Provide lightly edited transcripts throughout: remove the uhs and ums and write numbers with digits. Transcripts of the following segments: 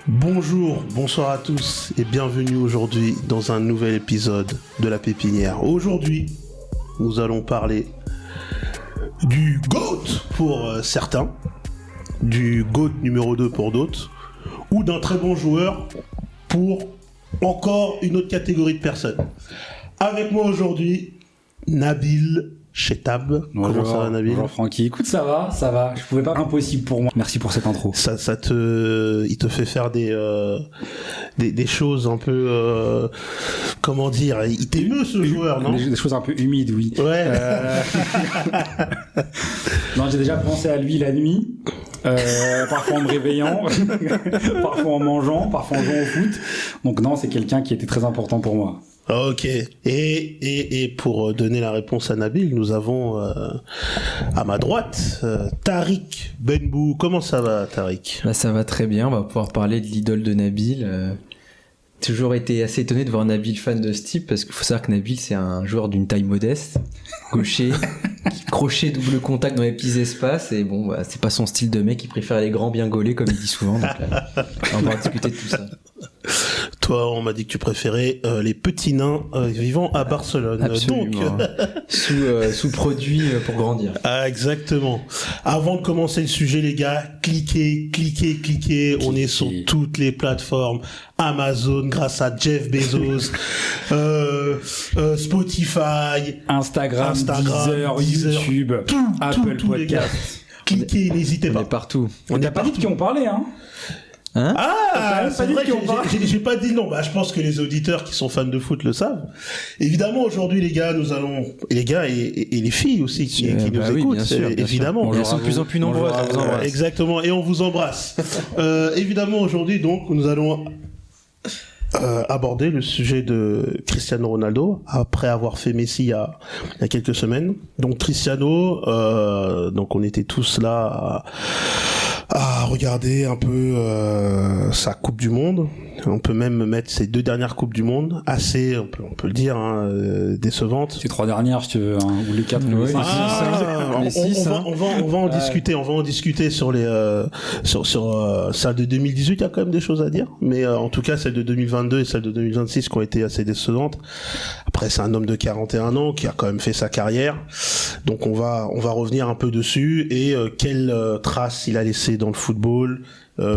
Bonjour, bonsoir à tous et bienvenue aujourd'hui dans un nouvel épisode de La Pépinière. Aujourd'hui, nous allons parler du GOAT pour certains, du GOAT numéro 2 pour d'autres, ou d'un très bon joueur pour encore une autre catégorie de personnes. Avec moi aujourd'hui, Nabil Chetab. Bonjour, comment ça va, Nabil? Bonjour Francky, écoute ça va, je pouvais pas, impossible pour moi. Merci pour cette intro. Il te fait faire des choses un peu, comment dire, il t'émeut ce joueur, non? Des choses un peu humides, oui. Ouais. Non, j'ai déjà pensé à lui la nuit, parfois en me réveillant, parfois en mangeant, parfois en jouant au foot. Donc non, c'est quelqu'un qui était très important pour moi. Ok. Et pour donner la réponse à Nabil, nous avons à ma droite Tariq Benbou. Comment ça va, Tariq? Bah, ça va très bien, on va pouvoir parler de l'idole de Nabil. Toujours été assez étonné de voir Nabil fan de ce type, parce qu'il faut savoir que Nabil c'est un joueur d'une taille modeste, gaucher, qui crochet double contact dans les petits espaces, et bon, bah, c'est pas son style de mec, il préfère les grands bien gaulés comme il dit souvent, donc on va discuter de tout ça. Toi, on m'a dit que tu préférais les petits nains vivant à Barcelone. Absolument. Donc, sous-produit pour grandir. Ah, exactement. Avant de commencer le sujet, les gars, cliquez. On est sur toutes les plateformes. Amazon, grâce à Jeff Bezos, Spotify, Instagram, Deezer, YouTube, Apple Podcast. Cliquez, n'hésitez pas. On est partout. On n'a pas dit de qui on parlait, hein? C'est vrai, j'ai pas dit non. Bah, je pense que les auditeurs qui sont fans de foot le savent. Évidemment, aujourd'hui, les gars, nous allons, et les gars et les filles aussi qui nous écoutent, bien sûr, évidemment. Elles sont de plus en plus nombreuses. Exactement, et on vous embrasse. Évidemment, aujourd'hui, donc, nous allons aborder le sujet de Cristiano Ronaldo après avoir fait Messi il y a quelques semaines. Donc Cristiano, donc on était tous là à regarder un peu sa Coupe du Monde. On peut même mettre ses 2 dernières Coupes du Monde assez, on peut le dire, décevantes. Ces 3 dernières, si tu veux, hein, ou les 4 ou les 5. On va en discuter. On va en discuter sur les sur celle de 2018. Il y a quand même des choses à dire, mais en tout cas celle de 2022 et celle de 2026 qui ont été assez décevantes. Après, c'est un homme de 41 ans qui a quand même fait sa carrière, donc on va revenir un peu dessus et quelle trace il a laissé dans le football.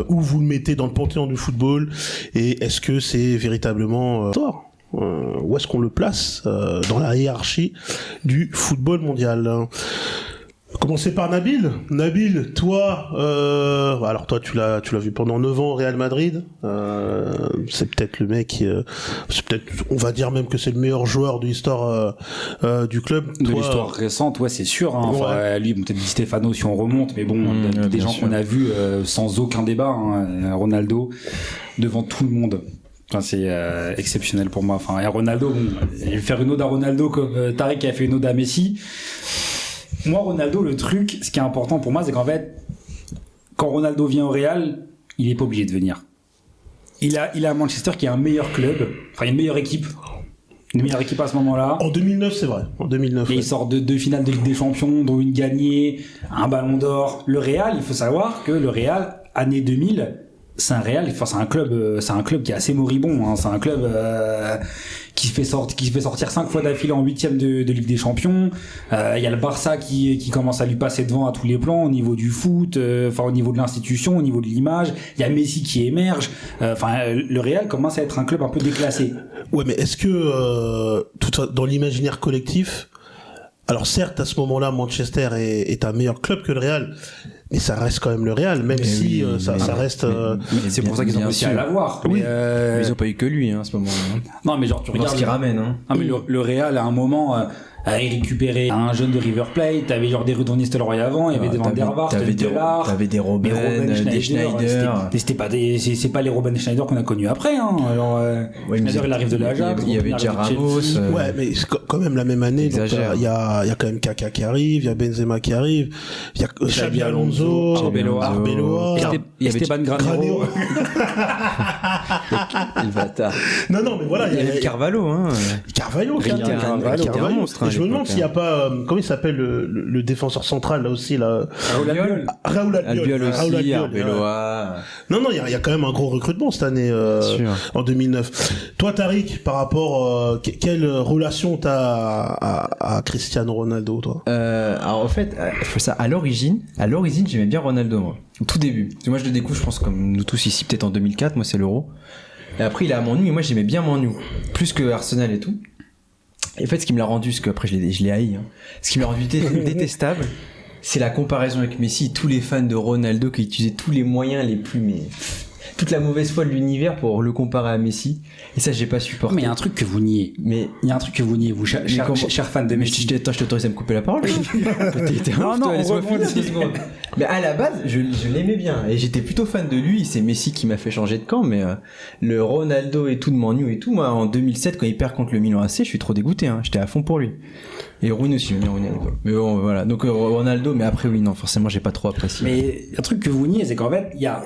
Où vous le mettez dans le panthéon du football, et est-ce que c'est véritablement où est-ce qu'on le place dans la hiérarchie du football mondial? Commencer par Nabil. Nabil, toi, alors toi tu l'as vu pendant 9 ans au Real Madrid. C'est peut-être le mec, c'est peut-être, on va dire même que c'est le meilleur joueur de l'histoire du club. De l'histoire récente, ouais, c'est sûr. Hein. Ouais. Enfin, lui, peut-être Di Stefano si on remonte, mais bon, des gens qu'on a vus sans aucun débat. Hein, Ronaldo devant tout le monde. Enfin, c'est exceptionnel pour moi. Enfin, et Ronaldo, bon, faire une ode à Ronaldo comme Tariq a fait une ode à Messi. Moi, Ronaldo, le truc, ce qui est important pour moi, c'est qu'en fait, quand Ronaldo vient au Real, il est pas obligé de venir. Il a Manchester qui est un meilleur club, enfin une meilleure équipe à ce moment-là. En 2009, c'est vrai. En 2009. Et il sort de 2 finales de Ligue des Champions, dont une gagnée, un Ballon d'Or. Le Real, il faut savoir que le Real, année 2000, c'est un club qui est assez moribond. Hein. C'est un club qui se fait sortir 5 fois d'affilée en 8e de Ligue des Champions. Il y a le Barça qui commence à lui passer devant à tous les plans, au niveau du foot, au niveau de l'institution, au niveau de l'image. Il y a Messi qui émerge. Le Real commence à être un club un peu déclassé. Ouais, mais est-ce que dans l'imaginaire collectif, alors certes à ce moment-là Manchester est un meilleur club que le Real, mais ça reste quand même le Real, même si ça reste. Mais c'est pour ça qu'ils ont réussi à l'avoir. Oui. Mais ils ont pas eu que lui à ce moment-là. Non, mais genre tu regardes ce qu'il ramène. Hein. Non, mais le Real à un moment, il récupérait un jeune de River Plate, t'avais genre des Ruud van Nistelrooy avant, il y avait des Van der Vaart, t'avais des Robben, des Schneider. C'est pas les Robben Schneider qu'on a connus après, hein. Alors, Schneider, il arrive de l'Ajax. Il y avait déjà Ramos. Ouais, mais c'est quand même la même année. Il y a quand même Kaka qui arrive, il y a Benzema qui arrive, il y a Xabi Alonso, Arbeloa, Esteban Granero. Le bâtard. Non, mais voilà. Il y avait Carvalho, hein. Carvalho. Et je me demande s'il n'y a pas, comment il s'appelle le défenseur central, là aussi, là. Raoul Albiol aussi, Arbeloa. Non, il y a quand même un gros recrutement cette année, en 2009. Toi, Tariq, par rapport, quelle relation t'as à Cristiano Ronaldo, toi? Alors, en fait, à l'origine, j'aimais bien Ronaldo, moi. Au tout début. Parce que moi, je le découvre, je pense, comme nous tous ici, peut-être en 2004, moi, c'est l'Euro. Et après, il a Manu, et moi, j'aimais bien Manu. Plus que Arsenal et tout. Et en fait, ce qui me l'a rendu, parce qu'après, je l'ai haï, hein. Ce qui me l'a rendu détestable, c'est la comparaison avec Messi. Tous les fans de Ronaldo qui utilisaient tous les moyens les plus, toute la mauvaise foi de l'univers pour le comparer à Messi. Et ça, j'ai pas supporté. Mais il y a un truc que vous niez. Vous, cher fan de Messi. Attends, je t'autorise à me couper la parole. Non, laisse-moi finir 2 secondes. Mais à la base, je l'aimais bien. Et j'étais plutôt fan de lui. C'est Messi qui m'a fait changer de camp. Mais le Ronaldo et tout de Manu et tout, moi, en 2007, quand il perd contre le Milan AC, je suis trop dégoûté. Hein. J'étais à fond pour lui. Et Rouen aussi, j'aime bien Ronaldo. Mais bon, voilà. Donc Ronaldo, mais après, oui, non, forcément, j'ai pas trop apprécié. Mais un truc que vous niez, c'est qu'en fait, il y a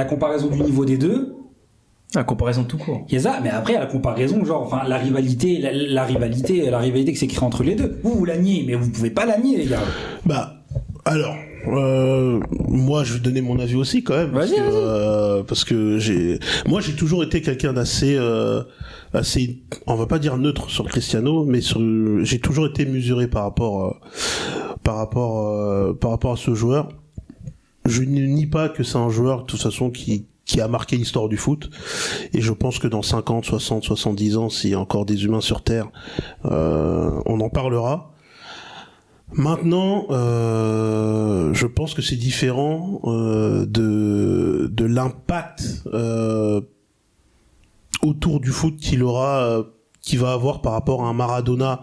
la comparaison du niveau des deux. La comparaison tout court. Il y a ça, mais après, il y a la comparaison, la rivalité qui s'est créée entre les deux. Vous la niez, mais vous pouvez pas la nier, les gars. Bah, alors, moi, je vais donner mon avis aussi, quand même. Parce que j'ai toujours été quelqu'un d'assez, on va pas dire neutre sur le Cristiano, mais j'ai toujours été mesuré par rapport à ce joueur. Je ne nie pas que c'est un joueur, de toute façon, qui a marqué l'histoire du foot. Et je pense que dans 50, 60, 70 ans, s'il y a encore des humains sur Terre, on en parlera. Maintenant, je pense que c'est différent de l'impact autour du foot qu'il va avoir par rapport à un Maradona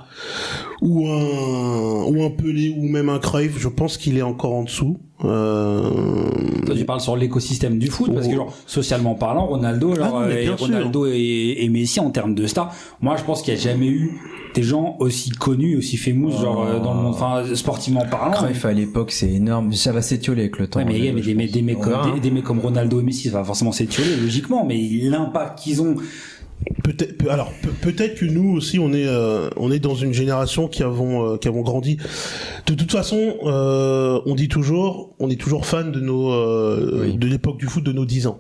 ou un Pelé ou même un Cruyff. Je pense qu'il est encore en dessous. Toi, tu parles sur l'écosystème du foot, parce que genre, socialement parlant, Ronaldo et Messi en termes de stars, moi je pense qu'il n'y a jamais eu des gens aussi connus, aussi famous, dans le monde, enfin sportivement parlant. Cruyff à l'époque, c'est énorme, ça va s'étioler avec le temps. Ouais, mais il y a des mecs comme Ronaldo et Messi, ça va forcément s'étioler logiquement, mais l'impact qu'ils ont. Peut-être que nous aussi on est dans une génération qui avons grandi. De toute façon, on est toujours fan de de l'époque du foot de nos 10 ans.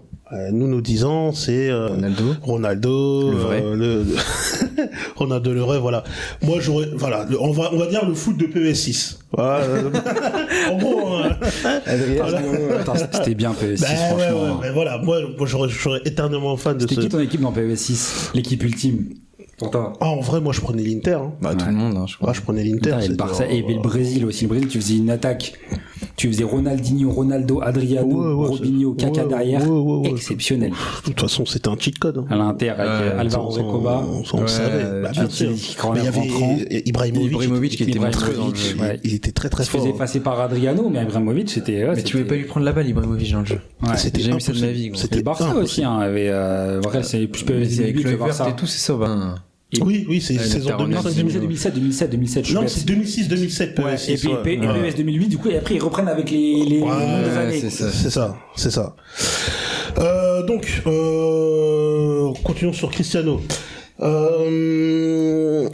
Nous, nos 10 ans, c'est Ronaldo, le vrai. Ronaldo le vrai, voilà. Moi, on va dire le foot de PES6. Voilà. En gros, c'était bien PES6, franchement. Ouais, voilà. Moi, j'aurais éternellement fan de C'était qui ton équipe dans PES6? L'équipe ultime? En vrai, moi, je prenais l'Inter. Hein. Tout le monde, je crois. Je prenais l'Inter. Et le Barça, et le Brésil aussi. Le Brésil, tu faisais une attaque. Tu faisait Ronaldinho, Ronaldo, Adriano, Robinho, Kaka derrière. Exceptionnel. De toute façon, c'était un cheat code. Hein. À l'Inter, avec Alvaro Recoba. On le savait. Bien sûr. Mais il y avait Ibrahimovic qui était monstrueux dans le jeu. Il était très très fort. Il se faisait effacer par Adriano, mais Ibrahimovic, c'était... Mais tu pouvais pas lui prendre la balle, Ibrahimovic, dans le jeu. C'était jamais ça de ma vie. C'était le Barça aussi. Vrai, c'est plus avec le Barça et tout, c'est ça. Oui, c'est saison 2007. Non, c'est 2006-2007. Ouais, et puis PES 2008, du coup, et après ils reprennent avec les années. C'est ça. Donc, continuons sur Cristiano. On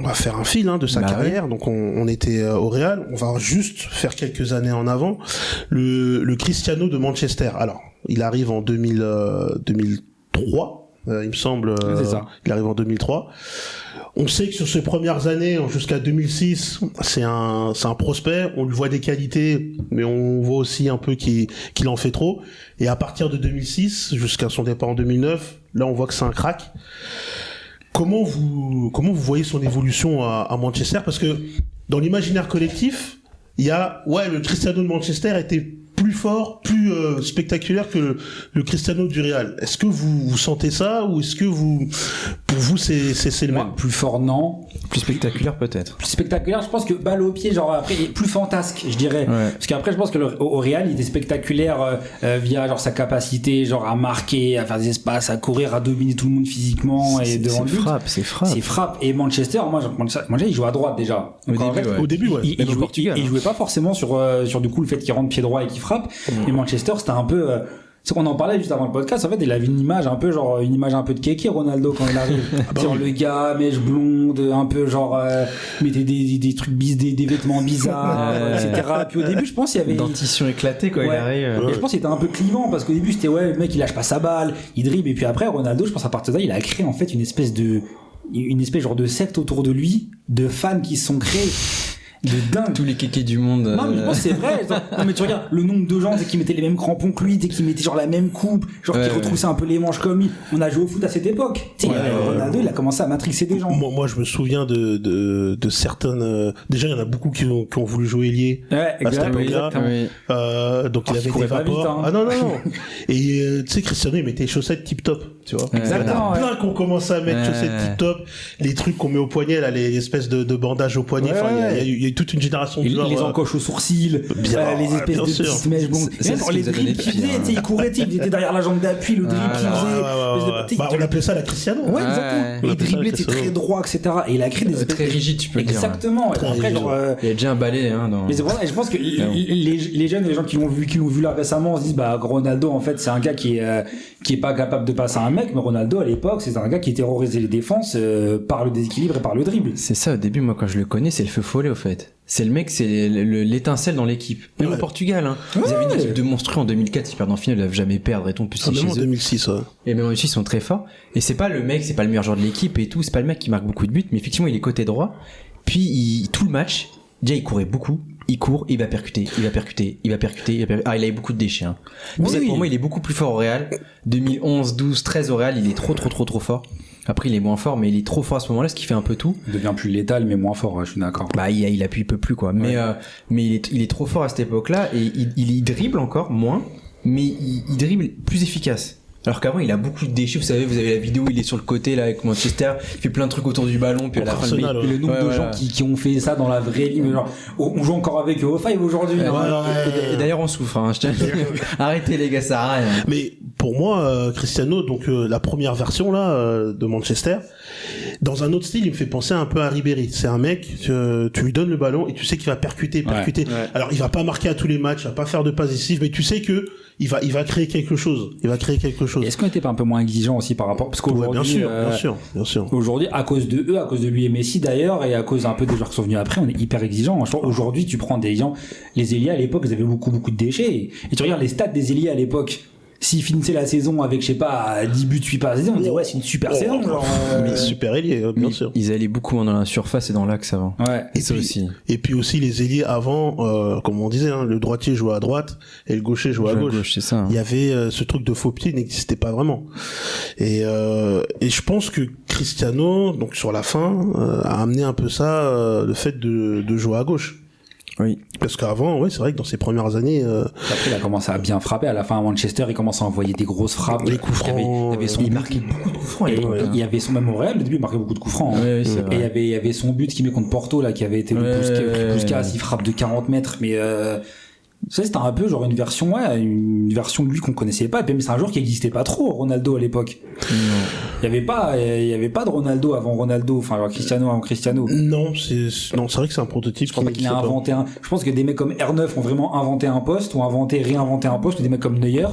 va faire un fil de sa carrière. Donc on était au Real. On va juste faire quelques années en avant. Le Cristiano de Manchester. Alors, il arrive en 2003. Il me semble, il arrive en 2003. On sait que sur ses premières années, jusqu'à 2006, c'est un prospect. On lui voit des qualités, mais on voit aussi un peu qu'il en fait trop. Et à partir de 2006, jusqu'à son départ en 2009, là, on voit que c'est un crack. Comment vous voyez son évolution à Manchester? Parce que dans l'imaginaire collectif, il y a, le Cristiano de Manchester était plus fort, plus spectaculaire que le Cristiano du Real. Est-ce que vous sentez ça ou est-ce que pour vous c'est le même? Plus fort, non. Plus spectaculaire peut-être. Plus spectaculaire, je pense que balle au pied, genre après, plus fantasque, je dirais. Ouais. Parce qu'après, je pense que au Real, il était spectaculaire via genre sa capacité, genre à marquer, à faire des espaces, à courir, à dominer tout le monde physiquement et devant le but. C'est frappe. Et Manchester, moi, il joue à droite déjà. Donc, Au début, ouais. Il jouait pas forcément sur du coup le fait qu'il rentre pied droit et qu'il frappe. Et Manchester, c'était un peu. C'est qu'on en parlait juste avant le podcast. En fait, il avait une image un peu de kéké, Ronaldo, quand il arrive. Genre le gars, mèche blonde, un peu genre mettait des trucs des vêtements bizarres, etc. Puis au début, je pense qu'il y avait dentition éclatée quand il arrive. Et je pense qu'il était un peu clivant parce qu'au début, c'était le mec il lâche pas sa balle, il dribble, et puis après Ronaldo, je pense à partir de là, il a créé en fait une espèce genre de secte autour de lui, de fans qui se sont créés. De dingue. Tous les kékés du monde. Non, mais je pense que c'est vrai. Non, mais tu regardes le nombre de gens qui mettaient les mêmes crampons que lui, qui mettaient genre la même coupe, qui retroussaient un peu les manches comme lui. On a joué au foot à cette époque. Ronaldo, il a commencé à matrixer des gens. Moi, je me souviens de certaines. Déjà, il y en a beaucoup qui ont voulu jouer ailier à cette époque-là. Donc il avait des vapeurs. Ah non. Et tu sais, Cristiano, il mettait les chaussettes tip top. Tu vois. Exactement. Il y en a plein qui ont commencé à mettre chaussettes tip top, les trucs qu'on met au poignet, là, les espèces de bandages au poignet. Enfin, il y a toute une génération de joueurs. Les encoches aux sourcils, les espèces de petites mèches blondes. Les dribbles qu'il faisait, il courait, il était derrière la jambe d'appui, le dribble qu'il faisait. On appelait ça la Cristiano. Ouais, exactement. Il driblait, c'était très droit, etc. Et il a créé des espèces. Très rigide, tu peux dire. Exactement. Après, genre. Il y a déjà un balai, donc. Mais c'est pour ça, je pense que les jeunes, les gens qui l'ont vu là récemment, se disent, Ronaldo, en fait, c'est un gars qui est pas capable de passer à un mec, mais Ronaldo, à l'époque, c'est un gars qui terrorisait les défenses par le déséquilibre et par le dribble. C'est ça, au début, moi, quand je le connais, c'est le feu follet, au fait. C'est le mec, c'est l'étincelle dans l'équipe. Même au Portugal, ils avaient une équipe de monstrueux en 2004, ils perdent en finale, ils doivent jamais perdre et tout. Même en 2006, ouais. Et même en 2006, ils sont très forts. Et c'est pas le mec, c'est pas le meilleur joueur de l'équipe et tout, c'est pas le mec qui marque beaucoup de buts, mais effectivement, il est côté droit. Puis, tout le match, déjà, il courait beaucoup. Il court, il va percuter. Ah, il avait beaucoup de déchets, Pour moi, il est beaucoup plus fort au Real. 2011, 12, 13 au Real, il est trop fort. Après, il est moins fort, mais il est trop fort à ce moment-là, ce qui fait un peu tout. Il devient plus létal, mais moins fort, je suis d'accord. Il appuie, il peut plus, quoi. Mais il est trop fort à cette époque-là, et il dribble encore moins, mais il dribble plus efficace. Alors qu'avant, il a beaucoup de déchets. Vous avez la vidéo où il est sur le côté, là, avec Manchester, il fait plein de trucs autour du ballon, puis à la fin, le nombre de gens qui ont fait ça dans la vraie vie, genre, on joue encore avec eux au Five aujourd'hui. Et d'ailleurs, on souffre, je tiens à dire. Arrêtez, les gars, ça sert à rien. Mais, pour moi, Cristiano, donc, la première version, là, de Manchester, dans un autre style, il me fait penser un peu à Ribéry. C'est un mec, tu lui donnes le ballon et tu sais qu'il va percuter. Ouais. Alors, il va pas marquer à tous les matchs, il va pas faire de passes décisives, mais tu sais que il va créer quelque chose. Est-ce qu'on était pas un peu moins exigeant aussi par rapport, parce qu'aujourd'hui, bien sûr. Aujourd'hui, à cause de eux, à cause de lui et Messi d'ailleurs, et à cause un peu des joueurs qui sont venus après, on est hyper exigeant. Aujourd'hui, tu prends des gens, les ailiers à l'époque, ils avaient beaucoup de déchets. Et tu regardes les stats des ailiers à l'époque. S'ils finissaient la saison avec, 10 buts, 8 passes, on dit c'est une super saison. Mais super ailier, bien sûr. Ils allaient beaucoup dans la surface et dans l'axe avant. Ouais. Et puis aussi les ailiers avant, comme on disait, le droitier jouait à droite et le gaucher jouait à gauche. C'est ça. Il y avait ce truc de faux pied n'existait pas vraiment. Et je pense que Cristiano, donc sur la fin, a amené un peu ça, le fait de jouer à gauche. Oui. Parce qu'avant, c'est vrai que dans ses premières années... Après, il a commencé à bien frapper. À la fin, à Manchester, il commence à envoyer des grosses frappes. Les coups francs... Il marquait beaucoup de coups francs. Il y avait même au Real, au début, il marquait beaucoup de coups francs. Et il y avait son but qu'il met contre Porto, là, qui avait été le Puskas, il frappe de 40 mètres. Mais ça, c'était un peu genre une version de lui qu'on connaissait pas. Et même c'est un joueur qui existait pas trop, Ronaldo à l'époque. Il y avait pas de Ronaldo avant Ronaldo, enfin genre Cristiano avant Cristiano. Non, c'est vrai que c'est un prototype. Je pense pas qu'il a inventé un. Je pense que des mecs comme R9 ont vraiment inventé un poste ou réinventé un poste, ou des mecs comme Neuer.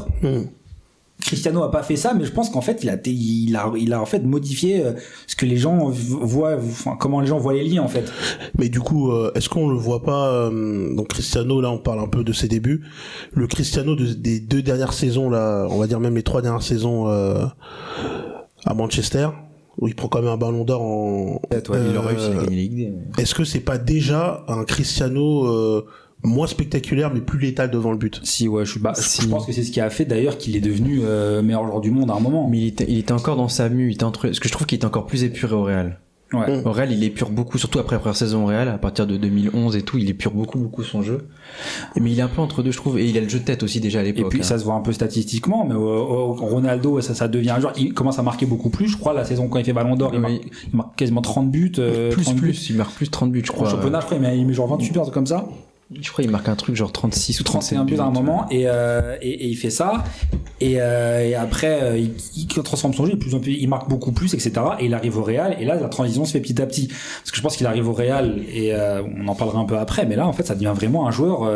Cristiano a pas fait ça, mais je pense qu'en fait il a en fait modifié ce que les gens voient, comment les gens voient les liens en fait. Mais du coup, est-ce qu'on le voit pas donc Cristiano, là on parle un peu de ses débuts, le Cristiano des 2 dernières saisons là, on va dire même les 3 dernières saisons à Manchester, où il prend quand même un ballon d'or il aurait réussi à gagner la Ligue des... Est-ce que c'est pas déjà un Cristiano moins spectaculaire mais plus létal devant le but? Si, je pense que c'est ce qui a fait d'ailleurs qu'il est devenu meilleur joueur du monde à un moment. Mais il était encore dans sa mue, parce que je trouve qu'il était encore plus épuré au Real. Ouais. Au Real, il épure beaucoup, surtout après la première saison au Real, à partir de 2011 et tout, il épure beaucoup son jeu. Mais il est un peu entre deux, je trouve, et il a le jeu de tête aussi déjà à l'époque. Et puis ça se voit un peu statistiquement, mais Ronaldo, ça devient un joueur, il commence à marquer beaucoup plus, je crois, la saison quand il fait Ballon d'Or, il marque quasiment 30 buts. Il marque plus de 30 buts, je crois. En championnat, je crois, il met genre 28 buts, comme ça. Je crois qu'il marque un truc genre 36 ou 31 buts à un moment, et il fait ça, et après il transforme son jeu, il marque beaucoup plus, etc. Et il arrive au Real, et là la transition se fait petit à petit, parce que je pense qu'il arrive au Real, et on en parlera un peu après, mais là en fait ça devient vraiment un joueur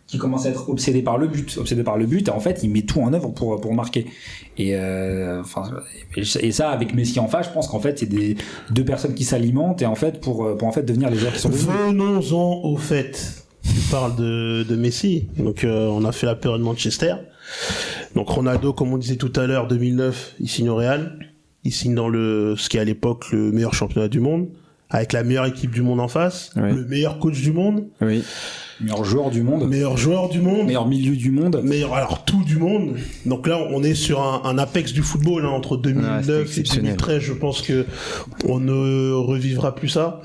qui commence à être obsédé par le but, et en fait il met tout en œuvre pour marquer. Et ça avec Messi en face, je pense qu'en fait c'est des deux personnes qui s'alimentent, et en fait pour en fait devenir les joueurs qui sont devenus. Venons-en au fait. Tu parles de Messi. Donc on a fait la période Manchester. Donc Ronaldo, comme on disait tout à l'heure, 2009, il signe au Real. Il signe dans ce qui est à l'époque le meilleur championnat du monde, avec la meilleure équipe du monde en face, le meilleur coach du monde. Oui. Meilleur joueur du monde, meilleur milieu du monde, alors tout du monde. Donc là on est sur un apex du football, hein, entre 2009 et 2013. Je pense que on ne revivra plus ça.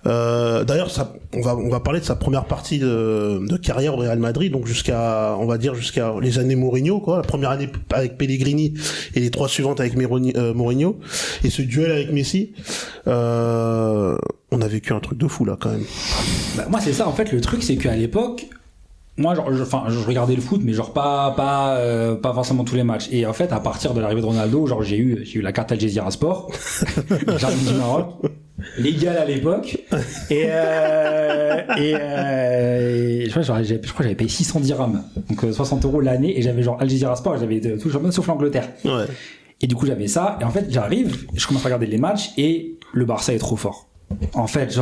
D'ailleurs on va parler de sa première partie de carrière au Real Madrid, donc jusqu'à les années Mourinho, quoi, la première année avec Pellegrini et les 3 suivantes avec Mourinho, et ce duel avec Messi. On a vécu un truc de fou là quand même. Bah, moi c'est ça en fait, le truc c'est qu'à l'époque, moi je regardais le foot, mais genre pas forcément tous les matchs, et en fait à partir de l'arrivée de Ronaldo, genre j'ai eu la carte Al Jazeera Sport, Jardin du Maroc, légal à l'époque, et je crois que j'avais payé 600 dirhams, donc 60 € l'année, et j'avais genre Al Jazeera Sport, j'avais tout le championnat sauf l'Angleterre. Ouais. Et du coup j'avais ça, et en fait j'arrive, je commence à regarder les matchs, et le Barça est trop fort. En fait,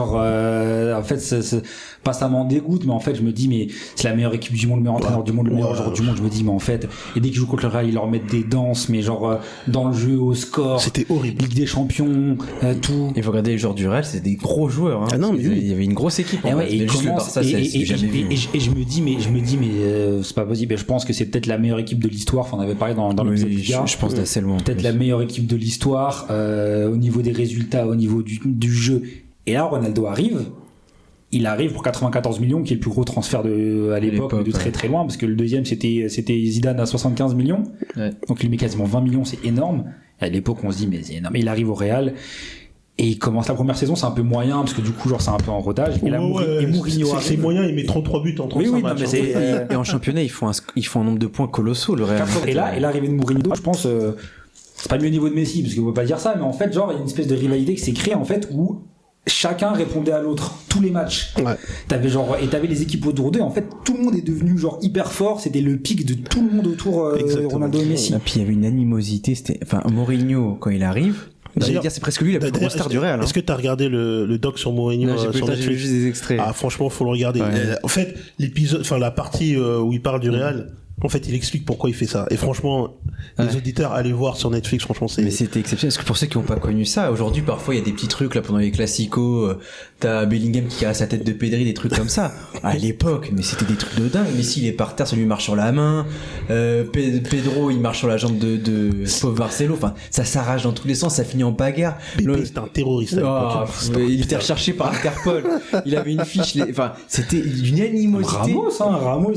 pas ça m'en dégoûte, mais en fait, je me dis, mais c'est la meilleure équipe du monde, le meilleur entraîneur du monde, le meilleur joueur du monde. Je me dis, mais en fait, et dès qu'ils jouent contre le Real, ils leur mettent des danses, mais genre, dans le jeu, au score. C'était horrible. Ligue des Champions, tout. Et vous regardez les joueurs du Real, c'est des gros joueurs, hein. Ah non, mais il y avait une grosse équipe. Et juste le Barça, c'est jamais vu. Et je me dis, mais c'est pas possible. Je pense que c'est peut-être la meilleure équipe de l'histoire. Enfin, on avait parlé dans l'épisode du gars. Je pense d'assez loin. Peut-être la meilleure équipe de l'histoire, au niveau des résultats, au niveau du jeu. Et là, Ronaldo arrive. Il arrive pour 94 millions, qui est le plus gros transfert à l'époque, de très très loin, parce que le deuxième c'était Zidane à 75 millions. Ouais. Donc il met quasiment 20 millions, c'est énorme. Et à l'époque, on se dit, mais c'est énorme. Et il arrive au Real. Et il commence la première saison, c'est un peu moyen, parce que du coup, genre, c'est un peu en rodage. Et là, Mourinho c'est moyen, il met 33 buts en 35 matchs. Et en championnat, ils font un nombre de points colossaux, le Real. Et là, l'arrivée de Mourinho, je pense, c'est pas le niveau de Messi, parce qu'on peut pas dire ça, mais en fait, genre, il y a une espèce de rivalité qui s'est créée, en fait, où chacun répondait à l'autre, tous les matchs. Ouais. T'avais les équipes autour d'eux, en fait, tout le monde est devenu genre hyper fort, c'était le pic de tout le monde autour de Ronaldo et Messi. Et puis il y avait une animosité, Mourinho, quand il arrive, j'allais dire, c'est presque lui la plus grosse star du Real. Est-ce que t'as regardé le doc sur Mourinho? J'ai vu juste des extraits. Ah, franchement, faut le regarder. Ouais. En fait, la partie où il parle du Real, en fait, il explique pourquoi il fait ça. Et franchement, les auditeurs, allez voir sur Netflix, franchement, c'est... Mais c'était exceptionnel, parce que pour ceux qui n'ont pas connu ça, aujourd'hui, parfois, il y a des petits trucs, là, pendant les classicos, t'as Bellingham qui caresse la tête de Pedri, des trucs comme ça. À l'époque, mais c'était des trucs de dingue. Messi, il est par terre, ça lui marche sur la main. Pedro, il marche sur la jambe de pauvre Marcelo. Enfin, ça s'arrache dans tous les sens, ça finit en bagarre. C'était un terroriste à l'époque. Il était recherché par Interpol. Il avait une fiche, c'était une animosité. Ramos,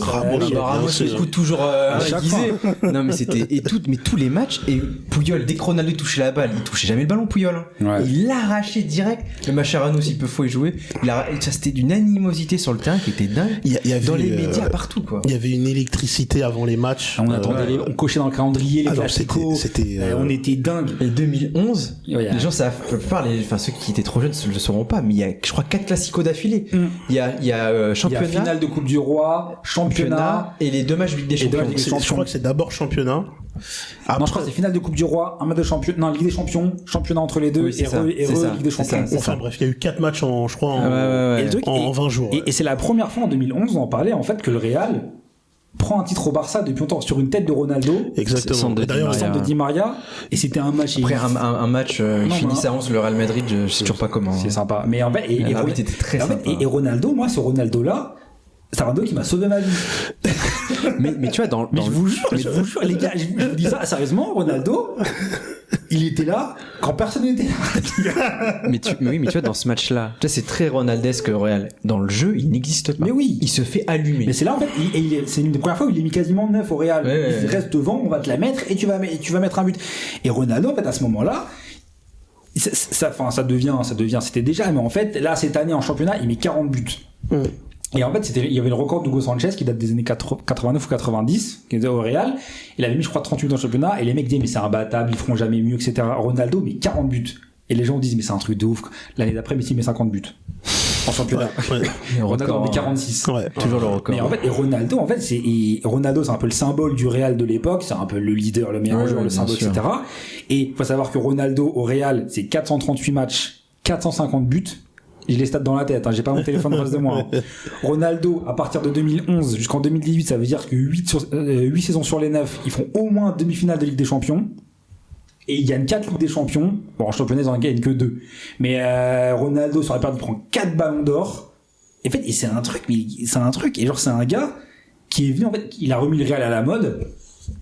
écoute toujours aiguisé. Non, mais c'était, mais tous les matchs, et Puyol, dès que Ronaldo touchait la balle, il touchait jamais le ballon, Puyol. Ouais. Il l'arrachait direct. Le Mascherano, s'il peut, faut y jouer. C'était d'une animosité sur le terrain qui était dingue. Il y avait, dans les médias, partout, quoi. Il y avait une électricité avant les matchs. On attendait on cochait dans le calendrier les classicos. On était dingue. Et 2011, les gens savent, ceux qui étaient trop jeunes ne le sauront pas, mais il y a, je crois, 4 classicos d'affilée. Il y a championnat. Il y a finale de Coupe du Roi, championnat. Et les 2 matchs Ligue des Champions. Je crois que c'est d'abord championnat. Après... Non, je crois que c'est finale de Coupe du Roi, un match de championnat, non, Ligue des Champions, championnat entre les deux, Ligue des Champions. Enfin bref, il y a eu 4 matchs en 20 jours. Et c'est la première fois en 2011, on en parlait, en fait, que le Real prend un titre au Barça depuis longtemps sur une tête de Ronaldo. Exactement. D'ailleurs, centre de Di Maria. Et c'était un match. Après un match, il finissait à 11, le Real Madrid, je sais toujours pas comment. C'est sympa. Mais en fait, était très sympa. Et Ronaldo, moi, ce Ronaldo-là, c'est un Ronaldo qui m'a sauvé ma vie. mais tu vois, je vous jure, les gars, je vous dis ça sérieusement, Ronaldo, il était là quand personne n'était là. mais tu vois, dans ce match-là, tu vois, c'est très ronaldesque Real. Dans le jeu, il n'existe pas. Mais oui. Il se fait allumer. Mais c'est là, en fait, c'est une des premières fois où il est mis quasiment neuf au Real. Il reste devant, on va te la mettre et tu vas mettre un but. Et Ronaldo, en fait, à ce moment-là, ça devient, c'était déjà, mais en fait, là, cette année en championnat, il met 40 buts. Et en fait, il y avait le record d'Hugo Sanchez qui date des années 89 ou 90, qui était au Real. Il avait mis, je crois, 38 dans le championnat. Et les mecs disaient, mais c'est imbattable, ils feront jamais mieux, etc. Ronaldo, mais 40 buts. Et les gens disent, mais c'est un truc de ouf. L'année d'après, Messi met 50 buts. En championnat. Ronaldo met 46. Toujours le record. Mais en fait, et Ronaldo, en fait, c'est un peu le symbole du Real de l'époque. C'est un peu le leader, le meilleur joueur, le symbole, etc. Et il faut savoir que Ronaldo au Real, c'est 438 matchs, 450 buts. J'ai les stats dans la tête, j'ai pas mon téléphone en face de moi. Ronaldo, à partir de 2011 jusqu'en 2018, ça veut dire que 8 saisons sur les 9, ils font au moins demi-finale de Ligue des Champions. Et il gagne 4 Ligues des Champions. Bon, en championnat, ils en gagnent que 2. Mais Ronaldo, sur la période, il prend 4 ballons d'or. Et en fait, c'est un truc. Et genre, c'est un gars qui est venu, en fait, il a remis le Real à la mode.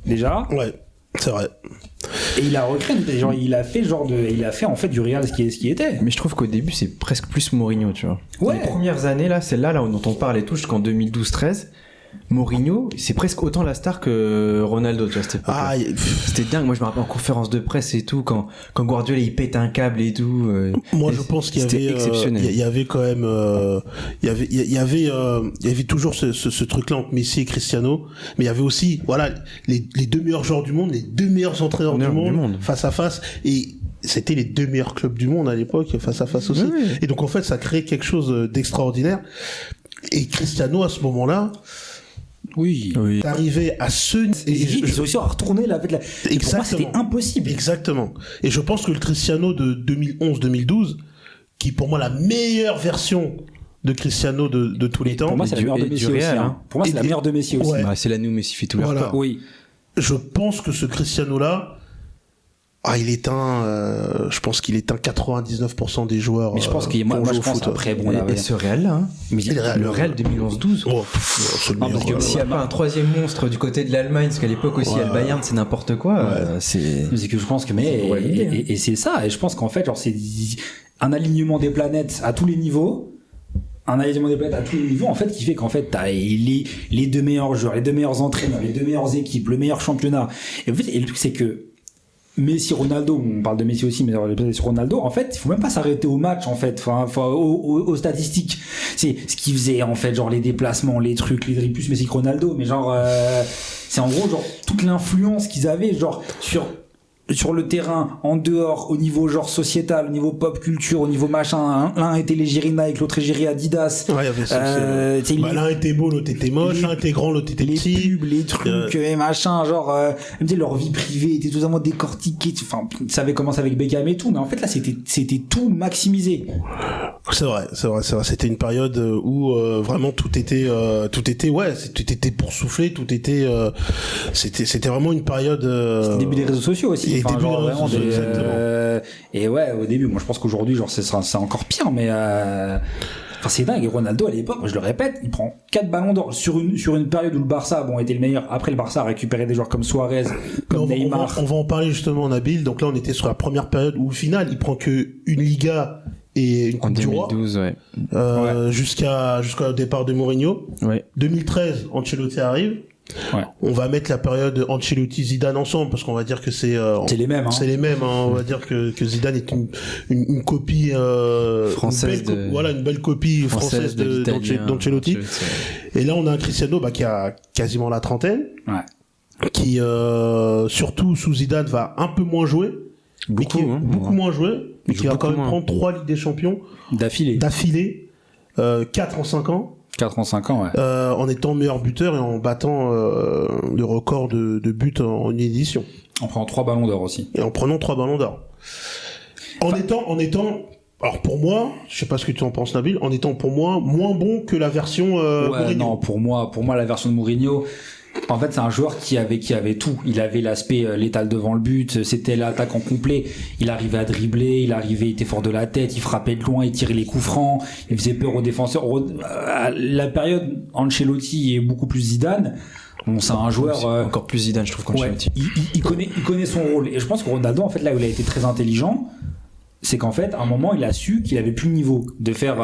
Déjà. Ouais, c'est vrai. Et il a recréé, genre, il a fait en fait du Real ce qui était. Mais je trouve qu'au début, c'est presque plus Mourinho, tu vois. Ouais. Les premières années, là, celle-là, dont on parle et tout, jusqu'en 2012-13, Mourinho, c'est presque autant la star que Ronaldo, tu vois, cette époque. C'était dingue. Moi, je me rappelle en conférence de presse et tout, quand Guardiola, il pète un câble et tout. Moi, je pense qu'il y avait, exceptionnel. Il y avait quand même, il y avait toujours ce truc-là entre Messi et Cristiano, mais il y avait aussi, voilà, les deux meilleurs joueurs du monde, les deux meilleurs entraîneurs du monde, face à face, et c'était les deux meilleurs clubs du monde à l'époque, face à face aussi. Oui. Et donc, en fait, ça crée quelque chose d'extraordinaire. Et Cristiano, à ce moment-là, oui. Arrivé à ils ont aussi retourné là avec la. Et pour moi, c'était impossible. Exactement. Et je pense que le Cristiano de 2011-2012, qui est pour moi la meilleure version de Cristiano de tous les temps. Pour moi, c'est la meilleure de Messi aussi. Pour moi, c'est la meilleure de Messi aussi. Bah, c'est l'année où Messi fait tout leur pas. Oui. Je pense que ce Cristiano-là, je pense qu'il éteint 99% des joueurs. Mais je pense qu'il moi je pense après et ce Real là, mais le Real 2011-12. Parce que s'il y a pas un troisième monstre du côté de l'Allemagne, parce qu'à l'époque aussi il y a le Bayern, c'est n'importe quoi. C'est que je pense que et c'est ça. Et je pense qu'en fait genre c'est un alignement des planètes à tous les niveaux. Un alignement des planètes à tous les niveaux en fait qui fait qu'en fait t'as les deux meilleurs joueurs, les deux meilleurs entraîneurs, les deux meilleures équipes, le meilleur championnat. Et en fait le truc c'est que Messi, Ronaldo, on parle de Messi aussi, mais sur Ronaldo, en fait, il faut même pas s'arrêter au match, en fait, aux statistiques. C'est ce qu'il faisait, en fait, genre les déplacements, les trucs, les dribbles, plus Messi que Ronaldo, mais genre, c'est en gros, genre, toute l'influence qu'ils avaient, genre, sur le terrain, en dehors, au niveau genre sociétal, au niveau pop culture, au niveau machin, l'un était l'égérie Nike, l'autre égérie Adidas. Ouais, il y avait ça. L'un était beau, l'autre était moche, l'un était grand, l'autre était petit. Les pubs, les trucs, et machin, genre, leur vie privée était totalement décortiquée. Enfin, ça avait commencé avec Beckham et tout, mais en fait là, c'était tout maximisé. C'est vrai. C'était une période où vraiment tout était boursouflé, c'était vraiment une période. C'était le début des réseaux sociaux aussi. Et début genre, vraiment et ouais, au début, moi je pense qu'aujourd'hui, genre c'est encore pire, mais c'est dingue. Et Ronaldo à l'époque, moi je le répète, il prend 4 ballons d'or sur une période où le Barça était le meilleur. Après le Barça a récupéré des joueurs comme Suarez, comme Neymar. On va en parler justement, Nabil. Donc là, on était sur la première période où au final, il prend que une Liga et une Coupe du Roi. En 2012, jusqu'au départ de Mourinho. Ouais. 2013, Ancelotti arrive. Ouais. On va mettre la période Ancelotti-Zidane ensemble parce qu'on va dire que c'est les mêmes. C'est les mêmes. On va dire que Zidane est une copie française une belle copie française d'Ancelotti. Et là, on a un Cristiano qui a quasiment la trentaine, qui surtout sous Zidane va un peu moins jouer, beaucoup moins jouer, mais qui va quand même prendre 3 Ligues des Champions d'affilée, 4 en 5 ans. 4 en 5 ans, ouais. En étant meilleur buteur et en battant le record de buts en une édition. En prenant 3 ballons d'or aussi. Et en prenant 3 ballons d'or. En étant, alors pour moi, je sais pas ce que tu en penses, Nabil, en étant pour moi moins bon que la version Mourinho. Non, pour moi la version de Mourinho, en fait, c'est un joueur qui avait tout. Il avait l'aspect létal devant le but, c'était l'attaquant complet. Il arrivait à dribbler, il était fort de la tête, il frappait de loin, il tirait les coups francs, il faisait peur aux défenseurs. La période Ancelotti est beaucoup plus Zidane. Bon, c'est un joueur encore plus Zidane, je trouve, qu'Ancelotti. Il connaît son rôle. Et je pense que Ronaldo, en fait, là où il a été très intelligent, c'est qu'en fait, à un moment, il a su qu'il avait plus le niveau de faire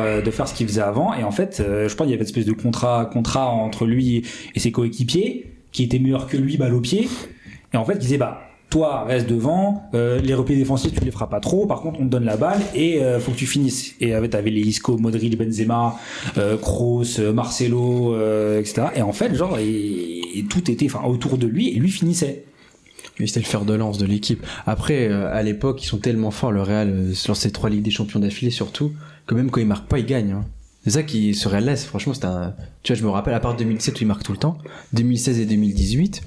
ce qu'il faisait avant. Et en fait, je pense qu'il y avait une espèce de contrat entre lui et ses coéquipiers qui était meilleur que lui, balle au pied. Et en fait, il disait toi reste devant, les replis défensifs tu les feras pas trop, par contre on te donne la balle et faut que tu finisses. Et en fait t'avais les Isco, Modric, Benzema, Kroos, Marcelo, etc. Et en fait genre et tout était autour de lui et lui finissait. Mais c'était le fer de lance de l'équipe. Après à l'époque ils sont tellement forts le Real sur ces 3 Ligues des Champions d'affilée surtout que même quand ils marquent pas ils gagnent. Hein. C'est ça qui se réalise, franchement, tu vois, je me rappelle, à part 2007 où il marque tout le temps, 2016 et 2018,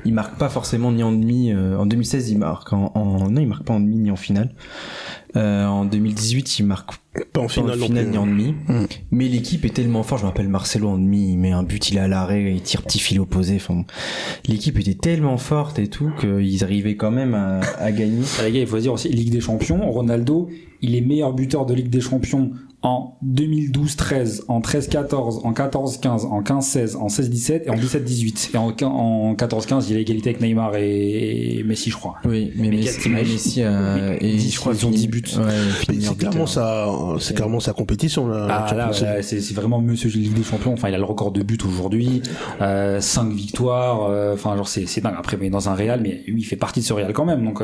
il marque pas forcément ni en demi, en 2016 il marque non, il marque pas en demi ni en finale. En 2018, il marque pas en finale ni en demi. Mais l'équipe est tellement forte, je me rappelle Marcelo en demi, il met un but, il est à l'arrêt, il tire petit fil opposé, enfin, l'équipe était tellement forte et tout qu'ils arrivaient quand même à gagner. Les gars, il faut dire aussi, Ligue des Champions, Ronaldo, il est meilleur buteur de Ligue des Champions en 2012-13, en 13-14, en 14-15, en 15-16, en 16-17 et en 17-18. Et en 14-15, il a égalité avec Neymar et Messi, je crois. Oui, mais Messi et je crois qu'ils ont 10 buts. Ouais, c'est clairement sa compétition là. C'est vraiment monsieur Ligue des Champions. Enfin, il a le record de buts aujourd'hui, 5 victoires. Enfin, genre c'est dingue. Après, mais dans un Real, mais lui, il fait partie de ce Real quand même. Donc,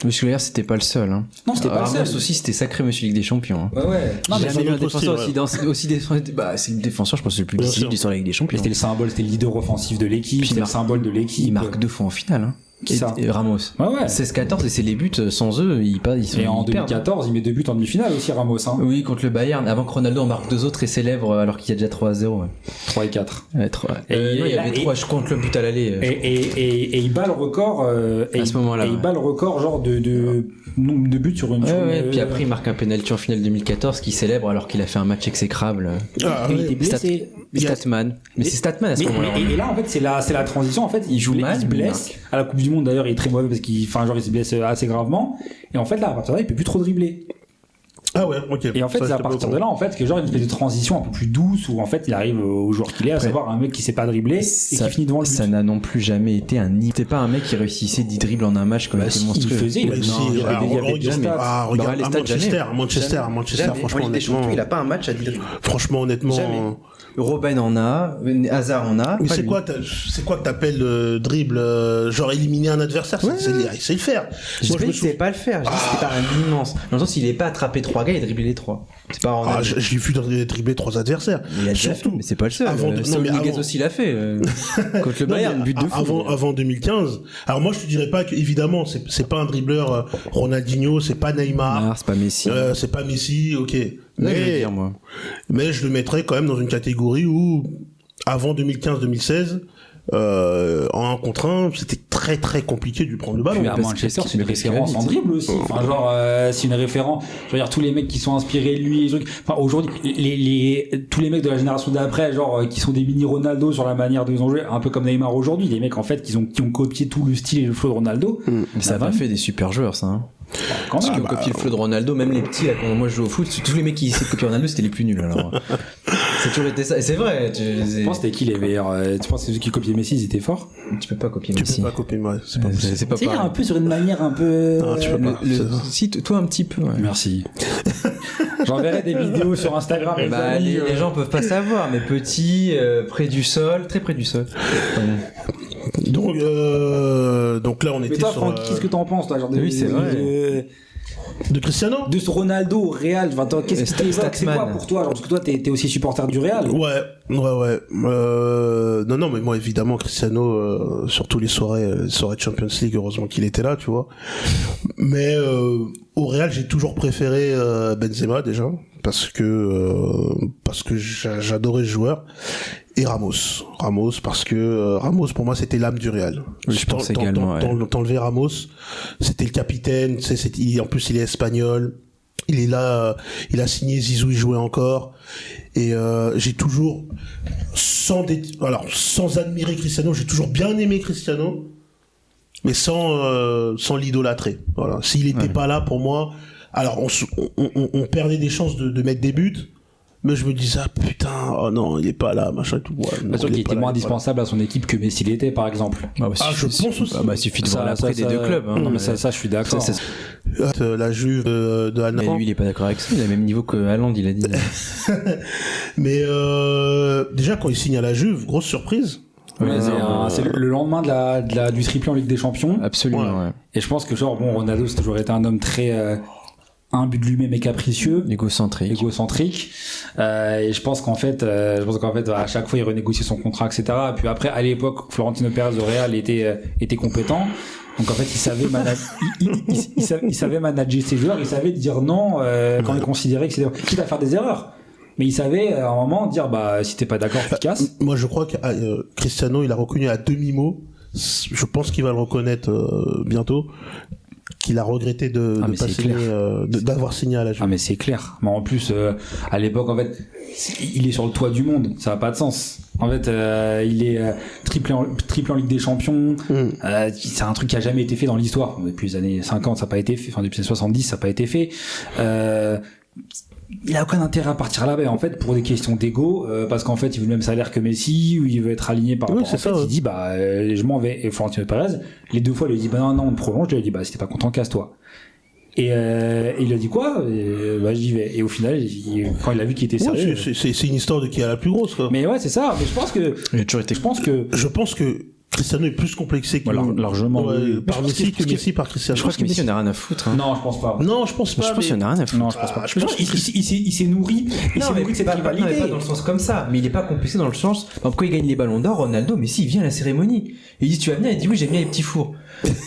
Monsieur Lear, c'était pas le seul. Hein. Non, c'était pas le seul. Aussi, c'était sacré monsieur Ligue des Champions. Hein. Ouais. Non, mais jamais vu un défenseur aussi c'est le défenseur, je pense, le plus décisif de l'histoire de la Ligue des Champions. C'était le symbole, c'était le leader offensif de l'équipe, c'était le symbole de l'équipe. Il marque 2 fois en finale. Hein. Et Ramos. Ouais. 16-14 et c'est les buts sans eux, ils sont. Et en 2014, il met 2 buts en demi-finale aussi, Ramos. Hein. Oui, contre le Bayern, avant que Ronaldo en marque 2 autres et célèbre alors qu'il y a déjà 3-0. Ouais. 3 et 4. Ouais, 3. Il y avait 3, je compte le but à l'aller. Et il bat le record. À ce moment-là. Et il bat le record, genre de nombre de buts sur une journée. Ouais, puis après, il marque un penalty en finale 2014 qui célèbre alors qu'il a fait un match exécrable. Il était blessé. Statman. Mais c'est Statman à ce moment-là. Et là, en fait, c'est la transition. En fait, il joue mal, il se blesse. À la Coupe du Monde, d'ailleurs, il est très mauvais parce qu'il se blesse assez gravement. Et en fait, là, à partir de là, il peut plus trop dribbler. Ah ouais, ok. Et en fait, c'est à partir de là, en fait, que genre une espèce de transition un peu plus douce où en fait, il arrive au joueur qu'il est, à savoir un mec qui sait pas dribbler et qui finit devant le but. Ça n'a non plus jamais été c'était pas un mec qui réussissait 10 dribbles en un match comme était monstrueux. Il faisait, regarde Manchester, franchement, honnêtement. Il a pas un match à 10 dribbles. Franchement, honnêtement. Robben en a, Hazard en a. Mais c'est quoi que t'appelles dribble, genre éliminer un adversaire, il sait le faire. Je dis qu'il sait pas le faire, je dis c'était pas un immense. Dans le sens, il est pas attrapé 3 gars et dribbler les 3. C'est pas je l'ai vu dribbler 3 adversaires. Il a déjà fait, mais c'est pas le seul. Saúl aussi l'a fait contre le Bayern, but de fou. Avant 2015. Alors moi je te dirais pas que évidemment c'est pas un dribbleur Ronaldinho, c'est pas Neymar, c'est pas Messi. C'est pas Messi, OK. Mais je le mettrais quand même dans une catégorie où avant 2015-2016 en 1 contre 1, c'était très très compliqué de lui prendre le ballon. À Manchester, c'est une référence en dribble aussi. Enfin, genre, c'est une référence. Je veux dire, tous les mecs qui sont inspirés de lui, enfin, aujourd'hui, tous les mecs de la génération d'après, genre, qui sont des mini Ronaldo sur la manière de jouer, un peu comme Neymar aujourd'hui, des mecs, en fait, qui ont copié tout le style et le flow de Ronaldo. Mais ça a pas fait des super joueurs, ça, hein. Quand qui ont copié le flow de Ronaldo, même les petits, là, quand moi je joue au foot, tous les mecs qui essaient de copier Ronaldo, c'était les plus nuls, alors. C'est toujours été ça, et c'est vrai. Tu penses c'était qui les meilleurs? Tu penses que ceux qui copiaient Messi, ils étaient forts? Tu peux pas copier Messi. Tu peux pas copier, ouais, c'est pas possible. C'est pas pareil. Un peu sur une manière un peu. Non, tu peux pas. Si, toi un petit peu. Ouais. Merci. J'enverrai des vidéos sur Instagram. Les gens peuvent pas savoir, mais petit, près du sol, très près du sol. Donc là on était toi, sur. Franck, qu'est-ce que t'en penses, toi, genre oui, c'est vrai. De Cristiano, de ce Ronaldo au Real, enfin, toi, qu'est-ce que c'est quoi pour toi, genre, parce que toi t'es aussi supporter du Real. Ouais. Non, mais moi évidemment Cristiano sur tous les soirées de Champions League, heureusement qu'il était là, tu vois. Mais au Real, j'ai toujours préféré Benzema déjà parce que j'adorais ce joueur. Et Ramos parce que Ramos pour moi c'était l'âme du Real. Je pense également. T'enlever Ramos, c'était le capitaine, en plus il est espagnol, il est là, il a signé Zizou, il jouait encore, et j'ai toujours sans admirer Cristiano, j'ai toujours bien aimé Cristiano, mais sans l'idolâtrer. Voilà, s'il était pas là pour moi, alors on perdait des chances de mettre des buts. mais je me disais putain, oh non, il est pas là, machin et tout. Ouais, non, il était moins indispensable à son équipe que Messi l'était, par exemple. Je pense aussi. Il suffit de voir l'après des deux clubs. Non, mais ça, je suis d'accord. La Juve de Haaland. Mais lui, il est pas d'accord avec ça. Il a le même niveau que Haaland, il a dit. Mais déjà quand il signe à la Juve, grosse surprise. C'est le lendemain du triplé en Ligue des Champions. Absolument. Ouais. Et je pense que Ronaldo, c'est toujours été un homme très imbu de lui-même et capricieux, égocentrique. Et je pense qu'en fait, à chaque fois il renégociait son contrat, etc. Et puis après, à l'époque, Florentino Pérez au Real était compétent. Donc en fait, il savait manager ses joueurs, il savait dire non quand il considérait que c'était quitte à faire des erreurs. Mais il savait à un moment dire si t'es pas d'accord, tu te casses. Moi je crois que Cristiano, il a reconnu à demi-mot, je pense qu'il va le reconnaître bientôt, qu'il a regretté d'avoir signé à la Juve. Ah mais c'est clair. Mais en plus à l'époque en fait il est sur le toit du monde, ça n'a pas de sens. En fait il est triplé en Ligue des Champions. C'est un truc qui a jamais été fait dans l'histoire. Depuis les années 50 ça n'a pas été fait, enfin depuis les 70 ça n'a pas été fait. Il a aucun intérêt à partir là-bas en fait pour des questions d'ego parce qu'en fait il veut le même salaire que Messi ou il veut être aligné par rapport il dit je m'en vais. Et Florentino Pérez les deux fois il lui dit non on prolonge, il lui dit si t'es pas content casse-toi. Et il a dit quoi j'y vais. Et au final quand il a vu qu'il était sérieux c'est une histoire de qui a la plus grosse quoi. Mais ouais c'est ça, mais je pense que Cristiano est plus complexé que largement par Messi que Messi par Cristiano. Je crois que Messi en a rien à foutre. Non, je pense pas. Non, je pense pas. Je pense qu'il en a rien à foutre. Non, je pense pas. Je pense qu'il s'est nourri. Il s'est nourri de cette rivalité. Pas dans le sens comme ça, mais il est pas complexé dans le sens. Pourquoi il gagne les ballons d'or, Ronaldo, Messi, il vient à la cérémonie. Il dit tu vas venir, il dit oui, j'aime bien les petits fours.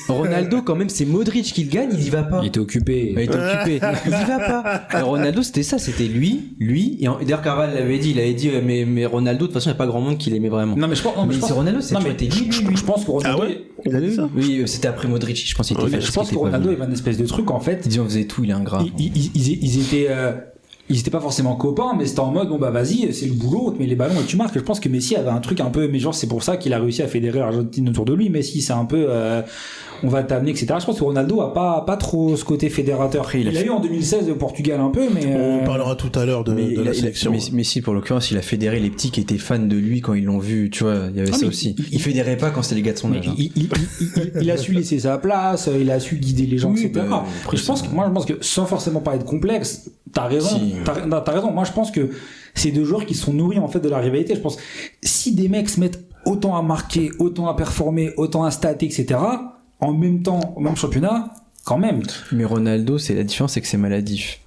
Ronaldo, quand même, c'est Modric qui le gagne, il y va pas. Il était occupé. Il y va pas. Alors, Ronaldo, c'était lui, et d'ailleurs, Carval l'avait dit, mais Ronaldo, de toute façon, il n'y a pas grand monde qui l'aimait vraiment. Non, mais je pense, c'est Ronaldo, c'était lui. Je pense que Ronaldo. Il a dit ça? Oui, c'était après Modric, je pense. Je pense que Ronaldo, il avait une espèce de truc, en fait. Ils disaient, on faisait tout, il est ingrat. Ils étaient pas forcément copains, mais c'était en mode vas-y, c'est le boulot, on te met les ballons et tu marques. Je pense que Messi avait un truc un peu, mais genre c'est pour ça qu'il a réussi à fédérer l'Argentine autour de lui. Messi, c'est un peu on va t'amener, etc. Je pense que Ronaldo a pas trop ce côté fédérateur. Il a eu en 2016 au Portugal un peu, mais on parlera tout à l'heure de la sélection. Messi, pour l'occurrence, il a fédéré les petits qui étaient fans de lui quand ils l'ont vu, tu vois, il y avait ça aussi. Il fédérait pas quand c'était les gars de son âge. Il a su laisser sa place, il a su guider les gens, etc. Je pense que sans forcément pas être complexe, t'as raison. T'as raison. Moi, je pense que c'est deux joueurs qui sont nourris en fait de la rivalité. Je pense si des mecs se mettent autant à marquer, autant à performer, autant à stater, etc. en même temps, au même championnat, quand même. Mais Ronaldo, c'est la différence, c'est que c'est maladif.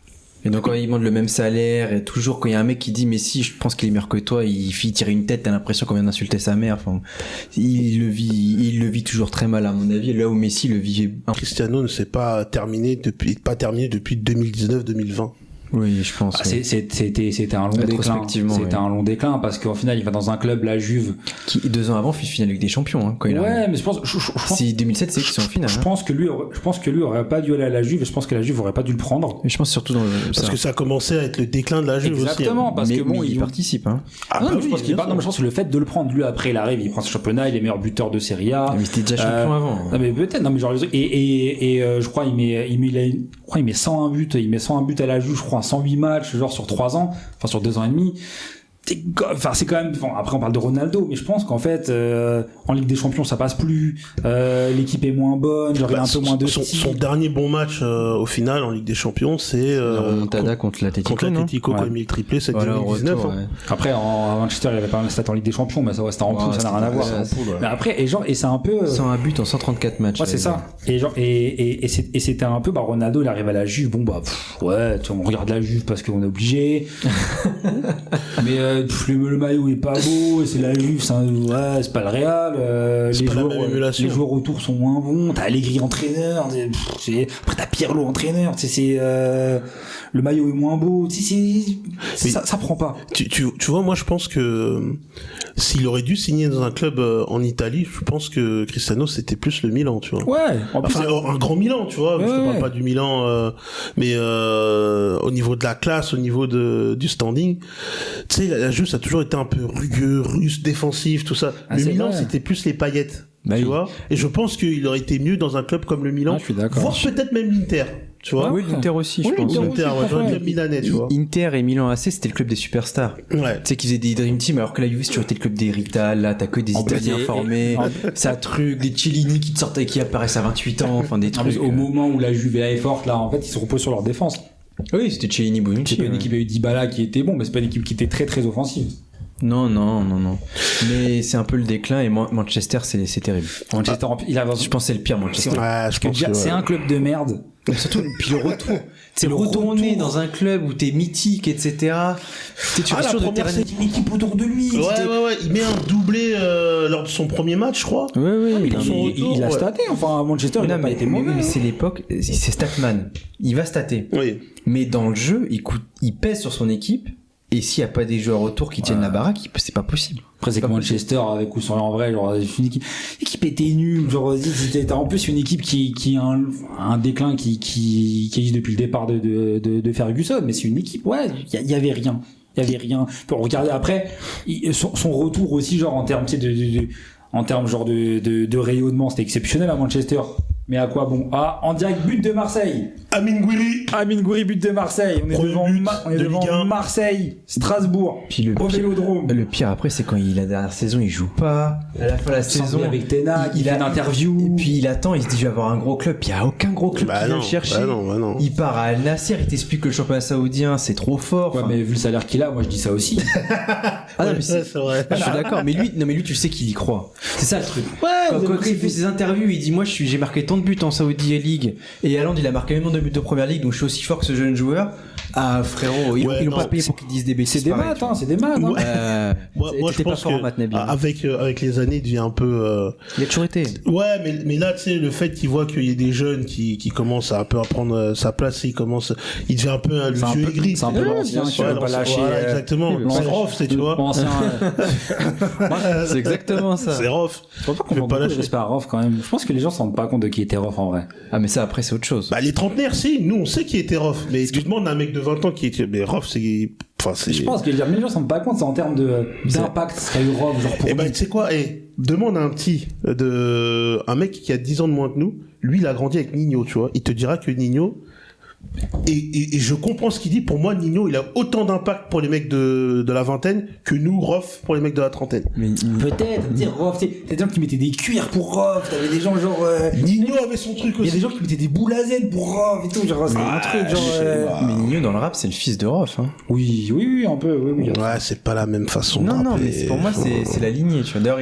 Et donc quand il demande le même salaire, et toujours quand il y a un mec qui dit mais si je pense qu'il est meilleur que toi, il fait tirer une tête, t'as l'impression qu'on vient d'insulter sa mère. Enfin, il le vit toujours très mal à mon avis. Là où Messi le vivait. Cristiano ne s'est pas terminé depuis 2019-2020. Oui, je pense. C'était un long déclin. C'était un long déclin parce qu'au final, il va dans un club, la Juve, qui 2 ans avant fait finale Ligue des Champions. Quand il mais je pense. Si 2007, c'est qu'ils sont en finale. Je pense que lui aurait pas dû aller à la Juve. Et je pense que la Juve aurait pas dû le prendre. Mais je pense surtout parce que ça a commencé à être le déclin de la Juve. Exactement, aussi. Parce que il participe. Je pense je pense que le fait de le prendre, lui après, il arrive, il prend ce championnat, il est meilleur buteur de Serie A. Mais c'était déjà champion avant. Non mais peut-être. Non mais genre je crois il met 101 buts. Il met 101 buts à la Juve, je crois, 108 matchs. Genre sur 3 ans, enfin sur 2 ans et demi. C'est quand même. Après on parle de Ronaldo, mais je pense qu'en fait en Ligue des Champions ça passe plus. L'équipe est moins bonne, genre il y a un peu moins de. Son dernier bon match au final en Ligue des Champions, c'est Remontada contre l'Atlético. Contre l'Atlético quand il met le triplé, c'est 2019. Après à Manchester il avait pas mal de stats en Ligue des Champions, mais ça c'était en poule, ça n'a rien à voir. Mais après et c'est un peu. 101 buts en 134 matchs. Ouais c'est ça. Et c'était un peu Ronaldo il arrive à la Juve, bon on regarde la Juve parce qu'on est obligé. Mais le maillot est pas beau, et c'est la Juve, c'est pas le Real. Les joueurs autour sont moins bons. T'as Allegri entraîneur, après t'as Pirlo entraîneur. Le maillot est moins beau. Ça prend pas. Tu vois, moi je pense que s'il aurait dû signer dans un club en Italie, je pense que Cristiano c'était plus le Milan, tu vois. Ouais. Un grand Milan, tu vois. Je te parle pas du Milan, mais au niveau de la classe, au niveau du standing, tu sais, la Juve ça a toujours été un peu rugueux, russe, défensif, tout ça. Le Milan c'était plus les paillettes. Tu vois, et je pense qu'il aurait été mieux dans un club comme le Milan, je suis d'accord. voire peut-être même l'Inter. tu vois. Oui, l'Inter aussi, je pense. L'Inter, j'aurais dit milanais, tu vois. Inter et Milan AC, c'était le club des superstars. Ouais. Tu sais qu'ils faisaient des Dream Team, alors que la Juve, c'est toujours été le club des Rital, là, t'as que des Italiens formés, ça truc, des Cellini qui te sortent et qui apparaissent à 28 ans, enfin des trucs. Au moment où la Juve est forte, là, en fait, ils se reposent sur leur défense. Oui, c'était Cellini, Bonucci. C'est pas une équipe avec Dybala qui était bon, mais c'est pas une équipe qui était très très offensive. Non. Mais c'est un peu le déclin et Manchester, c'est terrible. Manchester, Je pense que c'est le pire Manchester. Ouais, je pense que c'est un club de merde. Mais surtout, puis le retour. C'est le retourner dans un club où t'es mythique, etc. Tu restes sur terrain. C'est une équipe autour de lui. Ouais. Il met un doublé lors de son premier match, je crois. Oui. Il a staté. Enfin, à Manchester, il n'a pas été mauvais. Mais c'est l'époque, c'est Statman. Il va stater. Oui. Mais dans le jeu, il pèse sur son équipe. Et s'il n'y a pas des joueurs autour qui tiennent la baraque, c'est pas possible. Après, c'est que Manchester, avec ou sans en vrai, genre, une équipe était nulle, genre, c'était en plus une équipe qui a un déclin qui existe depuis le départ de Ferguson, mais c'est une équipe, ouais, il y avait rien. Il y avait rien. Pour regarder après, son retour aussi, genre, en termes, tu sais, en termes, genre, de rayonnement, c'était exceptionnel à Manchester. Mais à quoi bon? En direct, but de Marseille. Amin Gouiri, but de Marseille. On est devant Marseille, Strasbourg, puis au Vélodrome. Le pire après, c'est quand la dernière saison, il joue pas. À la fin de la saison, avec Tena, il a une interview. Et puis il attend, il se dit, je vais avoir un gros club. Puis il n'y a aucun gros club qui vient le chercher. Non. Il part à Al Nassr, il t'explique que le championnat saoudien, c'est trop fort. Ouais, mais vu le salaire qu'il a, moi je dis ça aussi. Non, mais c'est vrai. Je suis d'accord. Mais lui, tu sais qu'il y croit. C'est ça le truc. Ouais, quand il fait ses interviews, il dit, moi, j'ai marqué tant de buts en Saudi League. Et Haaland, il a marqué le nombre de buts de première ligue, donc je suis aussi fort que ce jeune joueur. Ah, frérot, ils l'ont pas payé pour qu'ils disent des bêtises. C'est des maths, c'est des maths. Moi, je pense que avec les années, il devient un peu. Il a toujours été. Ouais, mais là, tu sais, le fait qu'il voit qu'il y a des jeunes qui commencent à un peu à prendre sa place, il devient un peu le vieux aigri. C'est un peu l'ancien qui va pas lâcher. Voilà, exactement. C'est Rof, tu vois. C'est exactement ça. C'est Rof. Je pense pas qu'on va pas lâcher. J'espère à Rof quand même. Je pense que les gens se rendent pas compte de qui était Rof en vrai. Ah, mais ça, après, c'est autre chose. Bah, les trentenaires, si. Nous, on sait qui était Rof. Mais tu demandes à un mec de 20 ans qui était. Mais Rof, c'est. Enfin, c'est. Je pense que les gens se rendent pas compte, c'est en termes d'impact, ce qu'a eu Rof, genre pour. Eh ben, tu sais quoi, demande à un mec qui a 10 ans de moins que nous. Lui, il a grandi avec Nino, tu vois. Il te dira que Nino. Et je comprends ce qu'il dit. Pour moi, Nino, il a autant d'impact pour les mecs de la vingtaine que nous, Rof, pour les mecs de la trentaine. Mais peut-être, dire Rof, t'as des gens qui mettaient des cuirs pour Rof, t'avais des gens genre. Nino avait son truc aussi. Il y a des gens qui mettaient des boules à Z pour Rof et tout, genre, c'était un truc genre. Mais Nino, dans le rap, c'est le fils de Rof, hein. Oui, un peu, oui. Ouais, c'est pas la même façon. Non, mais pour moi, c'est la lignée, tu vois. D'ailleurs,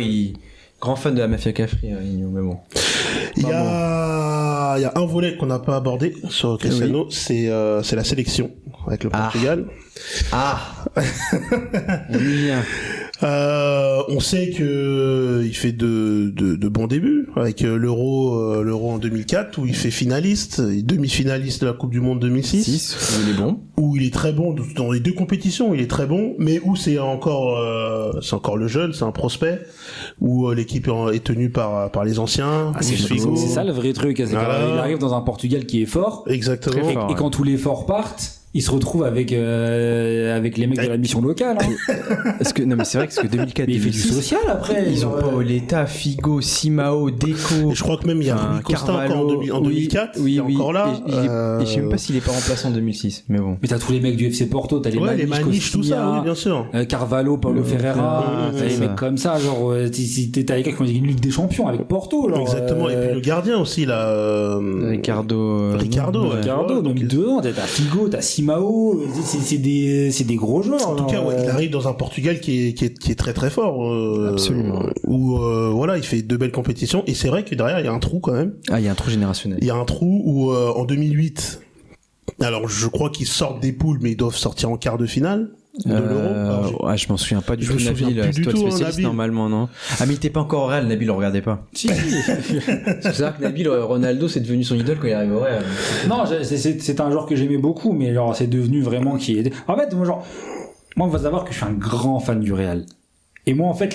grand fan de la Mafia Cafri, Nino, mais bon. Il y a un volet qu'on n'a pas abordé sur Cristiano, c'est la sélection avec le Portugal. Oui. On sait que il fait de bons débuts avec l'Euro en 2004 où il fait finaliste, demi-finaliste de la Coupe du Monde 2006. Il est bon. Où il est très bon dans les deux compétitions, il est très bon, mais où c'est encore le jeune, c'est un prospect où l'équipe est tenue par les anciens. C'est ça le vrai truc, c'est qu'il arrive dans un Portugal qui est fort. Exactement. Et quand tous les forts partent, il se retrouve avec les mecs de la mission locale. Non mais c'est vrai que 2004 il fait du social après. Ils ont Paoletta, Figo, Simao, Deco. Et je crois que même il y a Rui Costa encore en 2004. Oui, encore là. Et je sais même pas s'il est pas remplaçant en 2006, mais bon. Mais t'as tous les mecs du FC Porto, t'as les Maniche, tout ça, oui, bien sûr. Carvalho, Paulo Ferreira, t'as les mecs comme ça, genre t'as les gars qui ont une Ligue des Champions avec Porto. Exactement. Et puis le gardien aussi là. Ricardo, donc devant t'as Figo, t'as Simao, c'est des gros joueurs. En tout cas, il arrive dans un Portugal qui est très très fort. Absolument. Où il fait de belles compétitions et c'est vrai que derrière il y a un trou quand même. Ah, il y a un trou générationnel. Il y a un trou où en 2008, alors je crois qu'ils sortent des poules mais ils doivent sortir en quart de finale. De l'Euro. Je m'en souviens pas du tout. Nabil, c'est toi le spécialiste normalement, non? Ah, mais il était pas encore au Real, Nabil le regardait pas. Si. C'est ça que Nabil, Ronaldo, c'est devenu son idole quand il arrive au Real. Non, c'est un joueur que j'aimais beaucoup, mais genre c'est devenu vraiment qui est. En fait, moi on va savoir que je suis un grand fan du Real. Et moi en fait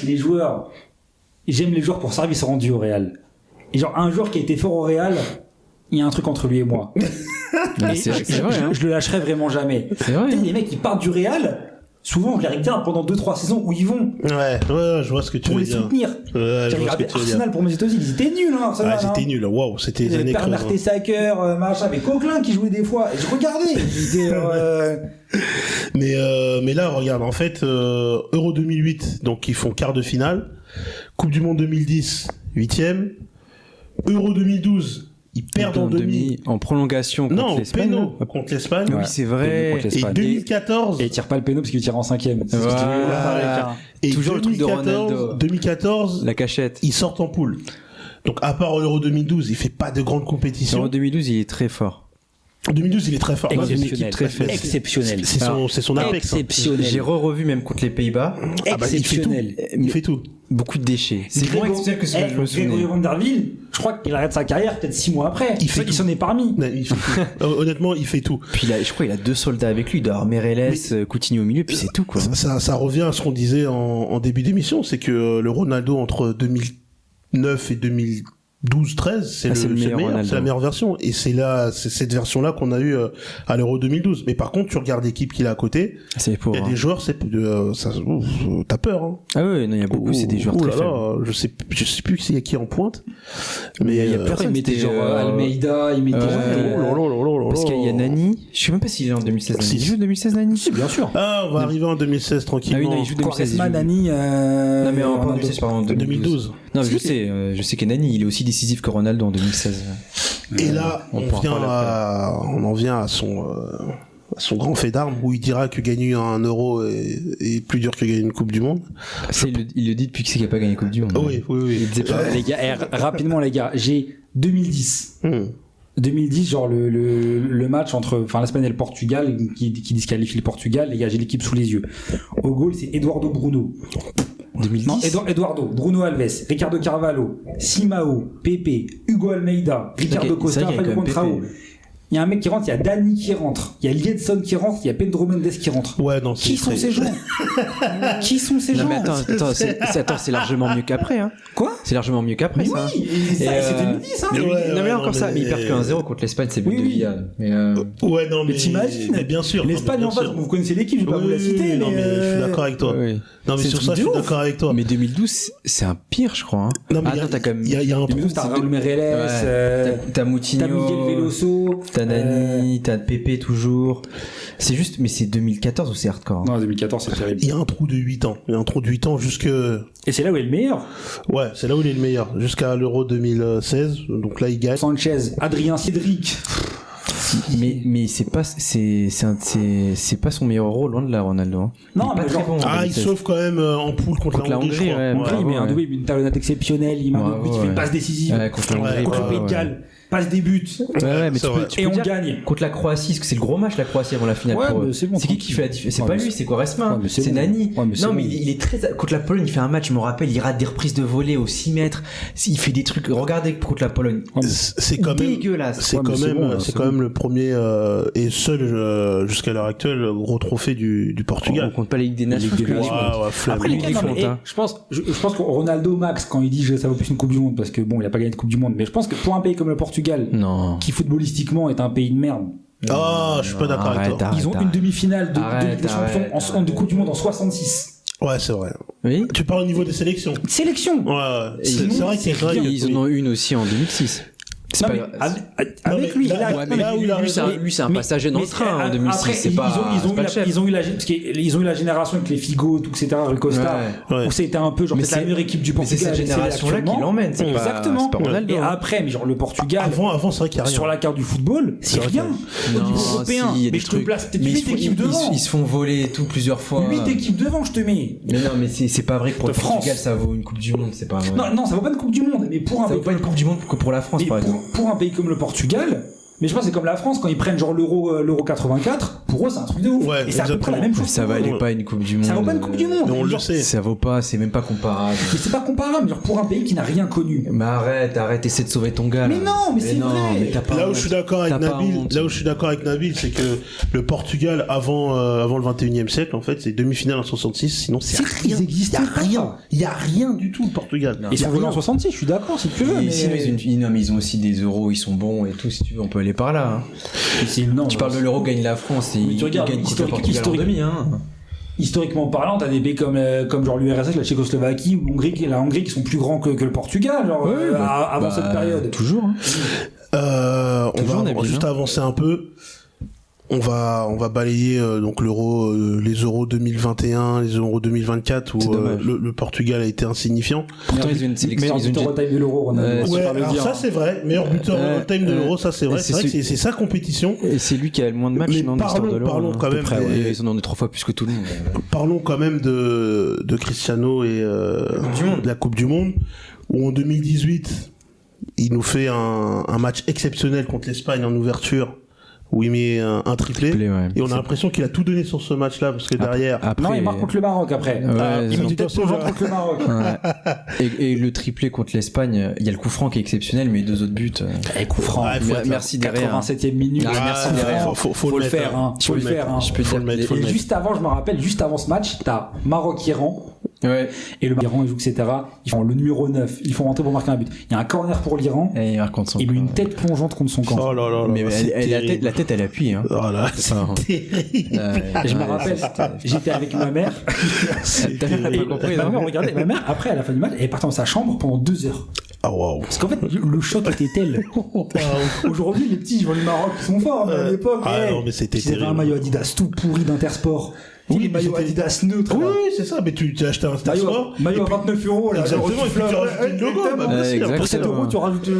j'aime les joueurs pour service rendu au Real. Et genre un joueur qui a été fort au Real, il y a un truc entre lui et moi. C'est vrai, je le lâcherai vraiment jamais. C'est vrai. Les mecs qui partent du Real, souvent je les regarde pendant 2-3 saisons où ils vont. Ouais, je vois ce que tu veux dire. Pour les soutenir. Ouais, je vois ce que tu veux dire. Arsenal pour mes États-Unis, ils étaient nuls, hein, Arsenal. Ouais, c'était nul. Waouh, c'était les années Père creuses. Mertesacker, machin, mais Coquelin qui jouait des fois. Et je regardais. Mais là, regarde, en fait, Euro 2008, donc ils font quart de finale. Coupe du Monde 2010, 8e. Euro 2012. Ils perdent en demi en prolongation contre l'Espagne. Non, contre l'Espagne. Oui, c'est vrai. Et 2014. Et il tire pas le péno parce qu'il tire en 5e. Voilà. Et toujours le truc de Ronaldo. 2014. La cachette. Ils sortent en poule. Donc, à part Euro 2012, il fait pas de grandes compétitions. Euro 2012, il est très fort. En 2012, il est très fort. Exceptionnel. C'est son apex. Exceptionnel. J'ai revu même contre les Pays-Bas. Exceptionnel. Il fait tout. Beaucoup de déchets. C'est moins exceptionnel que ce que je me souviens. Grégory Van der Wiel, je crois qu'il arrête sa carrière peut-être 6 mois après. Il fait qu'il s'en est parmi. Il fait tout. Honnêtement, il fait tout. Puis je crois qu'il a 2 soldats avec lui. Il doit avoir Meireles, Coutinho au milieu, puis c'est tout, quoi. Ça revient à ce qu'on disait en début d'émission, c'est que le Ronaldo entre 2009 et 2012-13, c'est le meilleur, c'est la meilleure version. Et c'est cette version-là qu'on a eu à l'Euro 2012. Mais par contre, tu regardes l'équipe qu'il a à côté. Il y a des joueurs, t'as peur, hein. Ah ouais, non, il y a beaucoup, c'est des joueurs très faibles. Je sais plus qui est qui en pointe. Mais il y a personne. Il mettait genre Almeida, il mettait parce qu'il y a Nani. Je sais même pas s'il est en 2016. Il joue en 2016, Nani? Si, bien sûr. Ah, on va arriver en 2016 tranquillement. Ah oui, non, il joue 2016. Nani, non, mais en 2016, pardon, en 2012. Non, je sais que Nani, il est aussi décisif que Ronaldo en 2016. Et là, on en vient à son grand fait d'armes où il dira que gagner un euro est plus dur que gagner une Coupe du Monde. Il le dit depuis qu'il n'a pas gagné la Coupe du Monde. Oui. Il disait pas. Les gars, rapidement les gars, j'ai 2010. 2010, genre le match entre l'Espagne et le Portugal qui disqualifie le Portugal. Les gars, j'ai l'équipe sous les yeux. Au goal, c'est Eduardo Bruno. 2010. Non, Eduardo, Bruno Alves, Ricardo Carvalho, Simao, Pepe, Hugo Almeida, Ricardo Costa, Fabio Contrao. Il y a un mec qui rentre, il y a Dani qui rentre, il y a Liedson qui rentre, il y a Pedro Mendes qui rentre. Ouais, non, qui sont ces gens? Qui sont ces gens? Mais attends, c'est largement mieux qu'après, hein. Quoi? C'est largement mieux qu'après, ça. Oui, c'est 2010, hein. Mais encore ça, mais il perd que 1-0 contre l'Espagne, c'est but de Villar. Ouais, non, mais t'imagines? Bien sûr. L'Espagne en face, vous connaissez l'équipe, je vais pas vous la citer. Non, mais je suis d'accord avec toi. Non, mais sur ça, je suis d'accord avec toi. Mais 2012, c'est un pire, je crois. Non, mais t'as quand même. Il y a un peu. T'as Raúl Meireles, t'as Moutinho, t'as Miguel Veloso, t'as Nani, t'as Pepe toujours. C'est juste, mais c'est 2014 ou c'est hardcore? Non, 2014, c'est terrible. Il y a un trou de 8 ans. Il y a un trou de 8 ans jusque. Et c'est là où il est le meilleur. Ouais, c'est là où il est le meilleur. Jusqu'à l'Euro 2016. Donc là, il gagne. Sanchez, Adrien Cédric. Mais c'est pas son meilleur rôle, loin de là, Ronaldo. Hein. Non, mais très bon. Il sauve quand même en poule contre la Hongrie, je crois. Il met un doublé, il met une talonnade exceptionnelle, il met un but, il fait une passe décisive. Contre le Pays de Galles. Passe des buts. Mais et on gagne. Contre la Croatie, parce que c'est le gros match, la Croatie avant la finale. C'est qui fait la différence? C'est pas lui, c'est Quaresma. C'est Nani. Non, mais il est très. Contre la Pologne, il fait un match, je me rappelle, il rate des reprises de volée aux 6 mètres. Il fait des trucs. Regardez contre la Pologne. C'est quand même dégueulasse. C'est quand même le premier et seul jusqu'à l'heure actuelle gros trophée du Portugal. On compte pas la Ligue des Nations. Après les gars, je pense que Ronaldo Max quand il dit ça vaut plus une Coupe du Monde parce que bon, il a pas gagné de Coupe du Monde, mais je pense que pour un pays comme le Portugal, qui footballistiquement est un pays de merde. Je suis pas d'accord avec toi. Ils ont une demi-finale de Ligue des Champions de Coupe du Monde en 66. Ouais, c'est vrai. Oui. Tu parles au niveau des sélections. Sélection. Ouais. C'est vrai que ils en ont une aussi en 2006. C'est pas avec lui. Lui, c'est un passager dans le train en 2006. C'est pas. Ils ont eu la génération avec les Figo, tout, etc. Le Costa, où c'était un peu genre la meilleure équipe du Portugal. C'est cette génération-là qui l'emmène. Exactement. Et après, mais genre le Portugal. Avant, c'est vrai qu'il y a rien. Sur la carte du football, c'est rien. Au niveau européen. Mais je te place peut-être 8 équipes devant. Ils se font voler et tout plusieurs fois. 8 équipes devant, je te mets. Mais non, mais c'est pas vrai que pour le Portugal, ça vaut une Coupe du Monde. C'est pas vrai. Non, ça vaut pas une Coupe du Monde. Mais pour un. Ça vaut pas une Coupe du Monde que pour la France, par exemple. Pour un pays comme le Portugal, mais je pense que c'est comme la France quand ils prennent genre l'euro 84, pour eux c'est un truc de ouf. Ouais, et c'est à peu près la même chose. Ça valait pas une Coupe du Monde. Ça vaut pas une Coupe du Monde. On le sait. Ça vaut pas, c'est même pas comparable. Mais c'est pas comparable, genre pour un pays qui n'a rien connu. Mais arrête, essaie de sauver ton gars. Mais non, mais c'est vrai. Mais t'as pas là où je suis d'accord avec Nabil, c'est que le Portugal avant le 21e siècle, en fait, c'est demi-finale en 66, sinon c'est rien. Il y a rien du tout le Portugal. Ils sont venus en 66, je suis d'accord si tu veux. Mais ils ont aussi des euros, ils sont bons et tout, si tu veux, on peut aller par là. Tu parles de l'euro gagne la France et il gagne contre le Portugal en demi. historiquement parlant, t'as des pays comme genre l'URSS, la Tchécoslovaquie ou la Hongrie qui sont plus grands que le Portugal, genre avant cette période. Toujours. Hein. On va juste avancer un peu. On va balayer donc les euros 2021, les euros 2024 où le Portugal a été insignifiant. Meilleur buteur all-time de l'euro, Ronaldo. Ouais, alors ça c'est vrai, meilleur buteur all-time de l'euro, ça c'est vrai. C'est vrai que c'est sa compétition. Et c'est lui qui a le moins de matchs dans l'histoire de l'euro. Parlons quand même. Ils en ont 3 fois plus que tout le monde. Parlons quand même de Cristiano et de la Coupe du Monde, où en 2018 il nous fait un match exceptionnel contre l'Espagne en ouverture, où il met un triplé, et on a l'impression qu'il a tout donné sur ce match-là, parce que derrière... Non, il marque contre le Maroc après. Il met peut-être contre le Maroc. Et le triplé contre l'Espagne, il y a le coup franc qui est exceptionnel, mais 2 autres buts. Et coup franc. Merci derrière. 87e minute. Merci derrière. Faut le faire. Faut le faire. Je peux te dire. Et juste avant, je me rappelle, juste avant ce match, t'as Maroc-Iran. Ouais. Et le Iran, etc. Ils font le numéro 9. Ils font rentrer pour marquer un but. Il y a un corner pour l'Iran. Et il marque contre son camp. Il lui une tête plongeante contre son camp. Oh là là. Mais la tête, elle appuie. Hein. Oh là, c'est terrible. Je me rappelle, j'étais avec ma mère. Ta mère n'a pas compris. Ma mère, regardez, ma mère, après, à la fin du match, elle est partie dans sa chambre pendant 2 heures. Ah waouh. Parce qu'en fait, le choc était tel. Aujourd'hui, les petits, ils vont du Maroc, ils sont forts, mais à l'époque, non, mais c'était terrible. C'était un maillot Adidas tout pourri d'Intersport. Oui, les maillots Adidas neutres. Oui, c'est ça, mais tu as acheté un Intersport. Maillot à 29 €, là. Exactement, et puis tu rajoutes le logo. Pour 7 €, tu rajoutes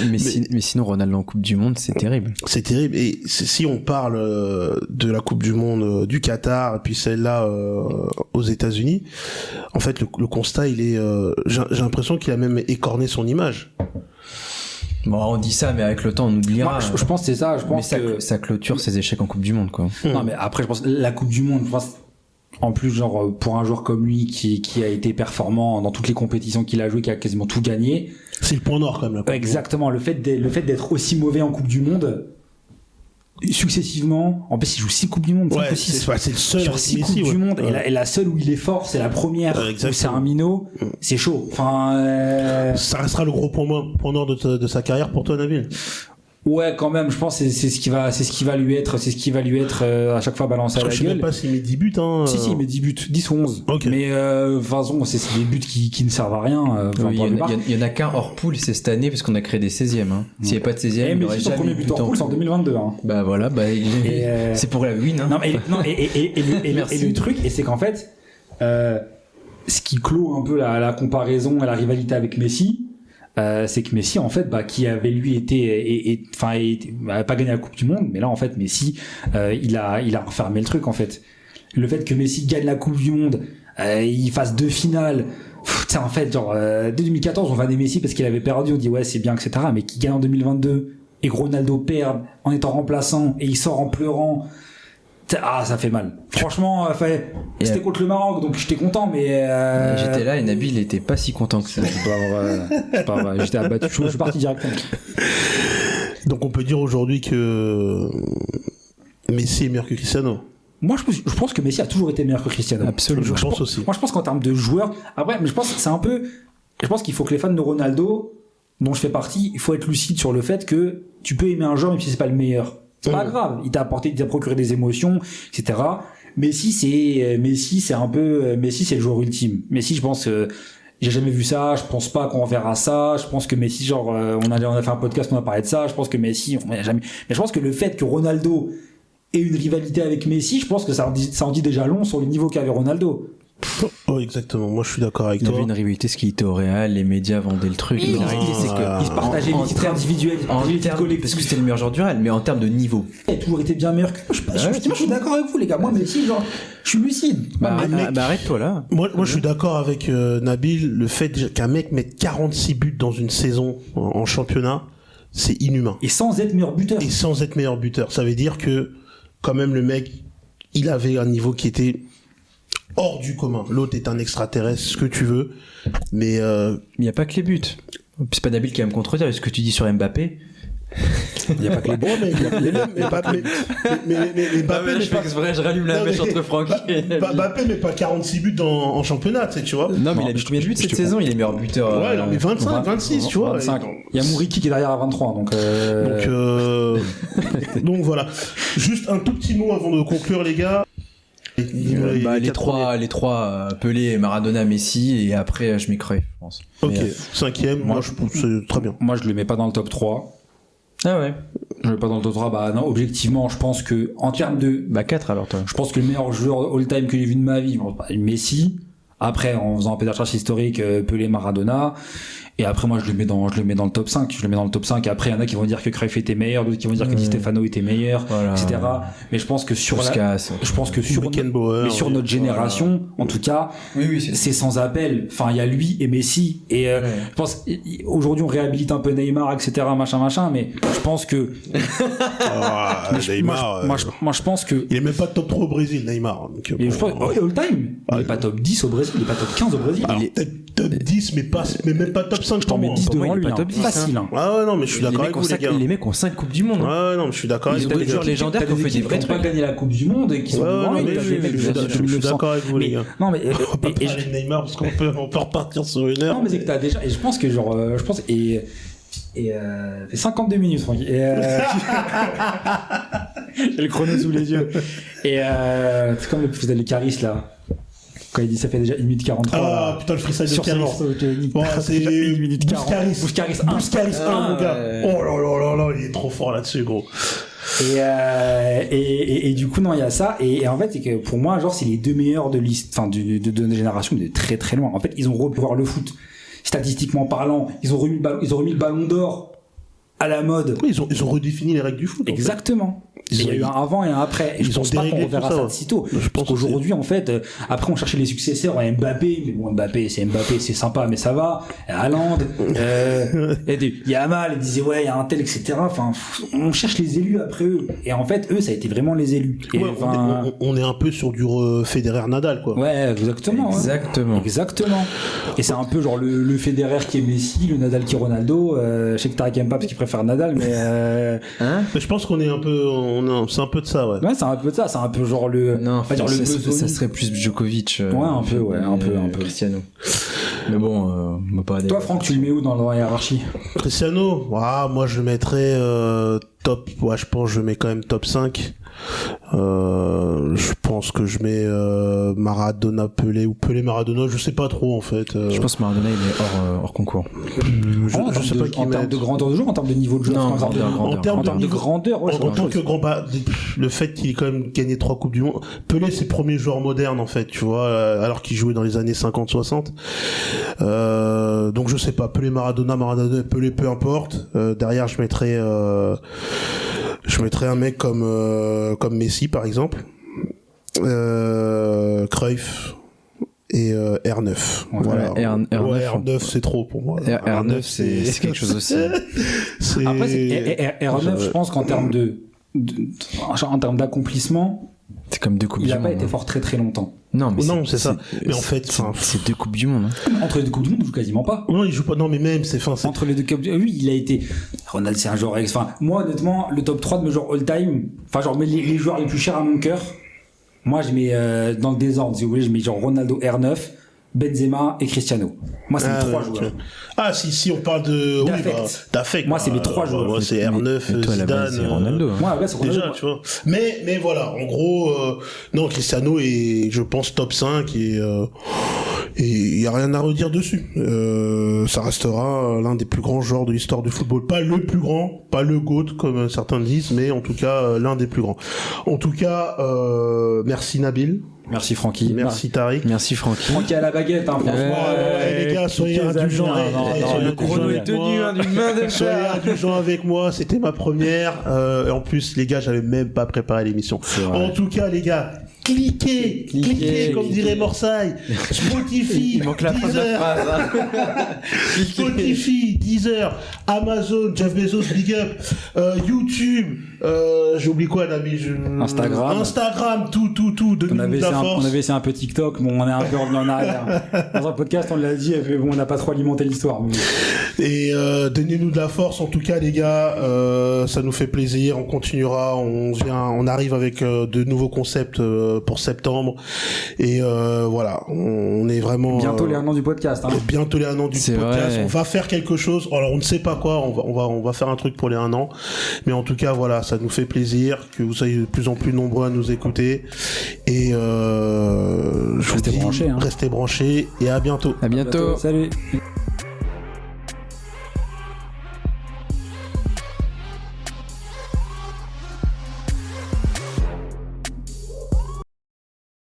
mais sinon, Ronaldo en Coupe du Monde, c'est terrible. C'est terrible. Et si on parle de la Coupe du Monde du Qatar, et puis celle-là aux États-Unis, en fait, le constat, il est... j'ai l'impression qu'il a même écorné son image. Bon, on dit ça, mais avec le temps, on oubliera. Moi, je pense que c'est ça. Je pense que ça clôture ses échecs en Coupe du Monde, quoi. Non, mais après, je pense la Coupe du Monde, je pense, en plus, genre, pour un joueur comme lui, qui a été performant dans toutes les compétitions qu'il a joué, qui a quasiment tout gagné. C'est le point nord, quand même, là. Exactement. Le fait d'être aussi mauvais en Coupe du Monde, successivement, en plus il joue 6 Coupes du Monde, ouais, c'est le seul sur 6 Coupes du Monde, et la seule où il est fort, c'est la première, où c'est un minot, c'est chaud. Enfin, ça restera le gros point nord de sa carrière pour toi, Nabil. Ouais, quand même, je pense que c'est ce qui va lui être à chaque fois balancé à la gueule. Je sais même pas s'il met 10 buts, hein. Si, il met 10 buts, 10 ou 11. Okay. Mais, façon, c'est des buts qui ne servent à rien. Il y en a qu'un hors poule, c'est cette année, parce qu'on a créé des 16e, hein. S'il n'y avait pas de 16e, il aurait jamais premier but hors poule, c'est en 2022, hein. Bah voilà, c'est pour la win, hein. Et le truc, et c'est qu'en fait, ce qui clôt un peu la comparaison et la rivalité avec Messi, c'est que Messi, en fait, qui avait lui pas gagné la Coupe du Monde, mais là, en fait, Messi, il a refermé le truc, en fait. Le fait que Messi gagne la Coupe du Monde, il fasse 2 finales, en fait, genre, dès 2014, on va des Messi parce qu'il avait perdu, on dit ouais, c'est bien, etc., mais qui gagne en 2022, et que Ronaldo perd en étant remplaçant, et il sort en pleurant, ça fait mal. Franchement, c'était contre le Maroc, donc j'étais content, mais j'étais là et Nabil était pas si content que ça. C'est pas vrai. J'étais abattu. Je suis parti directement. Donc on peut dire aujourd'hui que Messi est meilleur que Cristiano. Moi, je pense que Messi a toujours été meilleur que Cristiano. Absolument. Je pense aussi. Moi, je pense qu'en termes de joueurs, après, mais je pense que c'est un peu. Je pense qu'il faut que les fans de Ronaldo, dont je fais partie, il faut être lucide sur le fait que tu peux aimer un joueur même si c'est pas le meilleur. C'est pas grave, il t'a procuré des émotions, etc. Messi, c'est le joueur ultime. Messi, je pense, j'ai jamais vu ça, je pense pas qu'on verra ça, je pense que Messi, genre, on a fait un podcast, on a parlé de ça, je pense que Messi, on a jamais, mais je pense que le fait que Ronaldo ait une rivalité avec Messi, je pense que ça en dit déjà long sur le niveau qu'avait Ronaldo. Oh, exactement. Moi, je suis d'accord avec toi. Il y avait une rivalité, ce qui était au Real, les médias vendaient le truc. La réalité, c'est qu'ils se partageaient les titres individuels, parce que c'était le meilleur joueur du Real, mais en termes de niveau. Il a toujours été bien meilleur que moi. Je suis d'accord avec vous, les gars. Moi, Messi, genre, je suis lucide. Arrête-toi là. Moi, je suis d'accord avec Nabil. Le fait qu'un mec mette 46 buts dans une saison en championnat, c'est inhumain. Et sans être meilleur buteur. Ça veut dire que, quand même, le mec, il avait un niveau qui était hors du commun. L'autre est un extraterrestre, ce que tu veux, mais il n'y a pas que les buts. C'est pas Nabil qui va me contredire. Ce que tu dis sur Mbappé, Il y a pas que les bons, mais Mbappé, je fais exprès, je rallume la mèche entre Francky et Mbappé met pas 46 buts en championnat, tu vois. Non, mais il a mis combien de buts cette saison? Il est meilleur buteur. Ouais, il en met 25, 26, tu vois. 25. Il y a Mouriki qui est derrière à 23, donc voilà. Juste un tout petit mot avant de conclure, les gars. Les trois Pelé, Maradona, Messi, et après je mets Cruyff, je pense. Ok, cinquième, moi je pense que c'est très bien. Moi je le mets pas dans le top 3. Ah ouais. Je le mets pas dans le top 3, bah non, objectivement, je pense que, en termes de. Bah 4 alors toi. Je pense que le meilleur joueur all-time que j'ai vu de ma vie, Messi. Après, en faisant un peu de recherche historique, Pelé, Maradona. Et après, moi, je le mets dans le top 5. Je le mets dans le top 5. Et après, il y en a qui vont dire que Cruyff était meilleur, d'autres qui vont dire que Di Stefano était meilleur, voilà. etc. Mais je pense que sur notre génération, en tout cas, c'est sans appel. Enfin, il y a lui et Messi. Et, je pense, aujourd'hui, on réhabilite un peu Neymar, etc., machin, mais je pense que, Neymar, moi, je pense que, il est même pas top 3 au Brésil, Neymar. Donc, je pense, all time. Il est pas top 10 au Brésil, il est pas top 15 au Brésil. Alors, peut-être top 10, mais même pas top 5, je t'en mets 10 devant lui, pas top 10, facile. Ah ouais, non, mais je suis d'accord avec vous, les gars. Les mecs ont 5 Coupes du Monde. Ouais, non, mais je suis d'accord avec vous. Des joueurs légendaires qui ont fait des vrais trucs. trucs. Pas gagné la Coupe du Monde et qui sont devant lui. Je suis d'accord avec vous, les gars. Non, mais. On peut pas parler de Neymar parce qu'on peut repartir sur une heure. Non, mais c'est que t'as déjà. Et je pense que, fait 52 minutes, Francky. J'ai le chrono sous les yeux. Et c'est comme vous avez le Caris là. Quand il dit ça fait déjà 1 minute 43. Ah putain, le freestyle de sur ce Caris. morceau, Bon, c'est 1 minute 40. Bouscaris 1, mon gars. Oh là là, il est trop fort là-dessus, gros. Et du coup, non, il y a ça. Et en fait, c'est que pour moi, genre, c'est les deux meilleurs de notre génération, mais de très très loin. En fait, ils ont revoir le foot. Statistiquement parlant, ils ont remis le ballon d'or à la mode. Oui, ils ont redéfini les règles du foot. Exactement. Il y a eu un avant et un après. Et je pense pas qu'on reverra ça de sitôt. Je pense qu'aujourd'hui, en fait, après, on cherchait les successeurs à Mbappé. Mais bon, Mbappé, c'est sympa, mais ça va. Haaland, il y a Amal, il disait, ouais, il y a un tel, etc. Enfin, on cherche les élus après eux. Et en fait, eux, ça a été vraiment les élus. Et ouais, on est un peu sur du Federer-Nadal, quoi. Ouais, exactement. Exactement. Et c'est un peu genre le Federer qui est Messi, le Nadal qui est Ronaldo. Je sais que Tarek aime pas parce qu'il préfère Nadal, mais mais je pense qu'on est un peu, c'est un peu de ça, ouais. Ouais, c'est un peu de ça, c'est un peu genre le. Non, ça serait plus Djokovic. Un peu. Cristiano. Mais bon, pas. Toi, Franck, tu le mets où dans la hiérarchie? Cristiano, moi je mettrais top. Ouais, je pense que je mets quand même top 5. Je pense que je mets Maradona, Pelé ou Pelé Maradona, je sais pas trop en fait. Je pense que Maradona il est hors concours. Je sais pas qui en termes de grandeur de jeu, en termes de niveau de jeu, en termes de grandeur, ouais, en tant que grand le fait qu'il ait quand même gagné 3 coupes du monde. Pelé c'est le premier joueur moderne en fait, tu vois, alors qu'il jouait dans les années 50-60. Donc je sais pas, Pelé Maradona, Pelé peu importe. Derrière je mettrais un mec comme Messi par exemple, Cruyff et R9. Voilà. R9 c'est trop pour moi. R9 c'est quelque chose aussi. Après R9 je pense qu'en termes en termes d'accomplissement, c'est comme 2 coupes du monde. Il a pas été fort très très longtemps. Non, c'est ça. Mais en fait, c'est 2 coupes du monde. Entre les 2 coupes du monde, il joue quasiment pas. Non, il joue pas. Non, mais même, c'est entre les 2 coupes du monde. Oui, il a été. Ronald, c'est un joueur. Enfin, moi, honnêtement, le top 3 de mes joueurs all-time. Enfin, genre, les joueurs les plus chers à mon cœur. Moi, je mets dans le désordre, si vous voulez, je mets genre Ronaldo R9, Benzema et Cristiano. Moi, c'est mes 3 joueurs. Ah, si on parle d'affect. Moi, c'est mes 3 joueurs. Moi, c'est R9, Zidane. C'est Ronaldo. Moi, c'est Ronaldo. Déjà, tu vois. Mais voilà, en gros, non, Cristiano est, je pense, top 5 et il y a rien à redire dessus. Ça restera l'un des plus grands joueurs de l'histoire du football. Pas le plus grand, pas le GOAT, comme certains disent, mais en tout cas, l'un des plus grands. En tout cas, merci Nabil. Merci Francky. Merci Tariq. Merci Francky. Francky à la baguette, hein, franchement. Les gars, soyez indulgents. Le chrono est tenu d'une main de fer. Soyez indulgents avec moi, c'était ma première. Et en plus, les gars, j'avais même pas préparé l'émission. En tout cas, les gars, cliquez, comme dirait Morsaille. Spotify, il manque la fin de la phrase. Spotify, Deezer, Amazon, Jeff Bezos, Big Up, YouTube, j'ai oublié quoi, Nabil? Instagram, tout. On avait essayé un peu TikTok, bon, on est un peu revenu en arrière. Dans un podcast, on l'a dit, bon, on n'a pas trop alimenté l'histoire. Mais... Et donnez-nous de la force, en tout cas, les gars. Ça nous fait plaisir. On continuera. On arrive avec de nouveaux concepts pour septembre. Et voilà, on est vraiment bientôt les 1 an du podcast. Bientôt les 1 an du podcast. Vrai. On va faire quelque chose. Alors on ne sait pas quoi. On va faire un truc pour les 1 an. Mais en tout cas, voilà, ça nous fait plaisir que vous soyez de plus en plus nombreux à nous écouter. Et restez branchés. Restez branchés et à bientôt. À bientôt. Salut.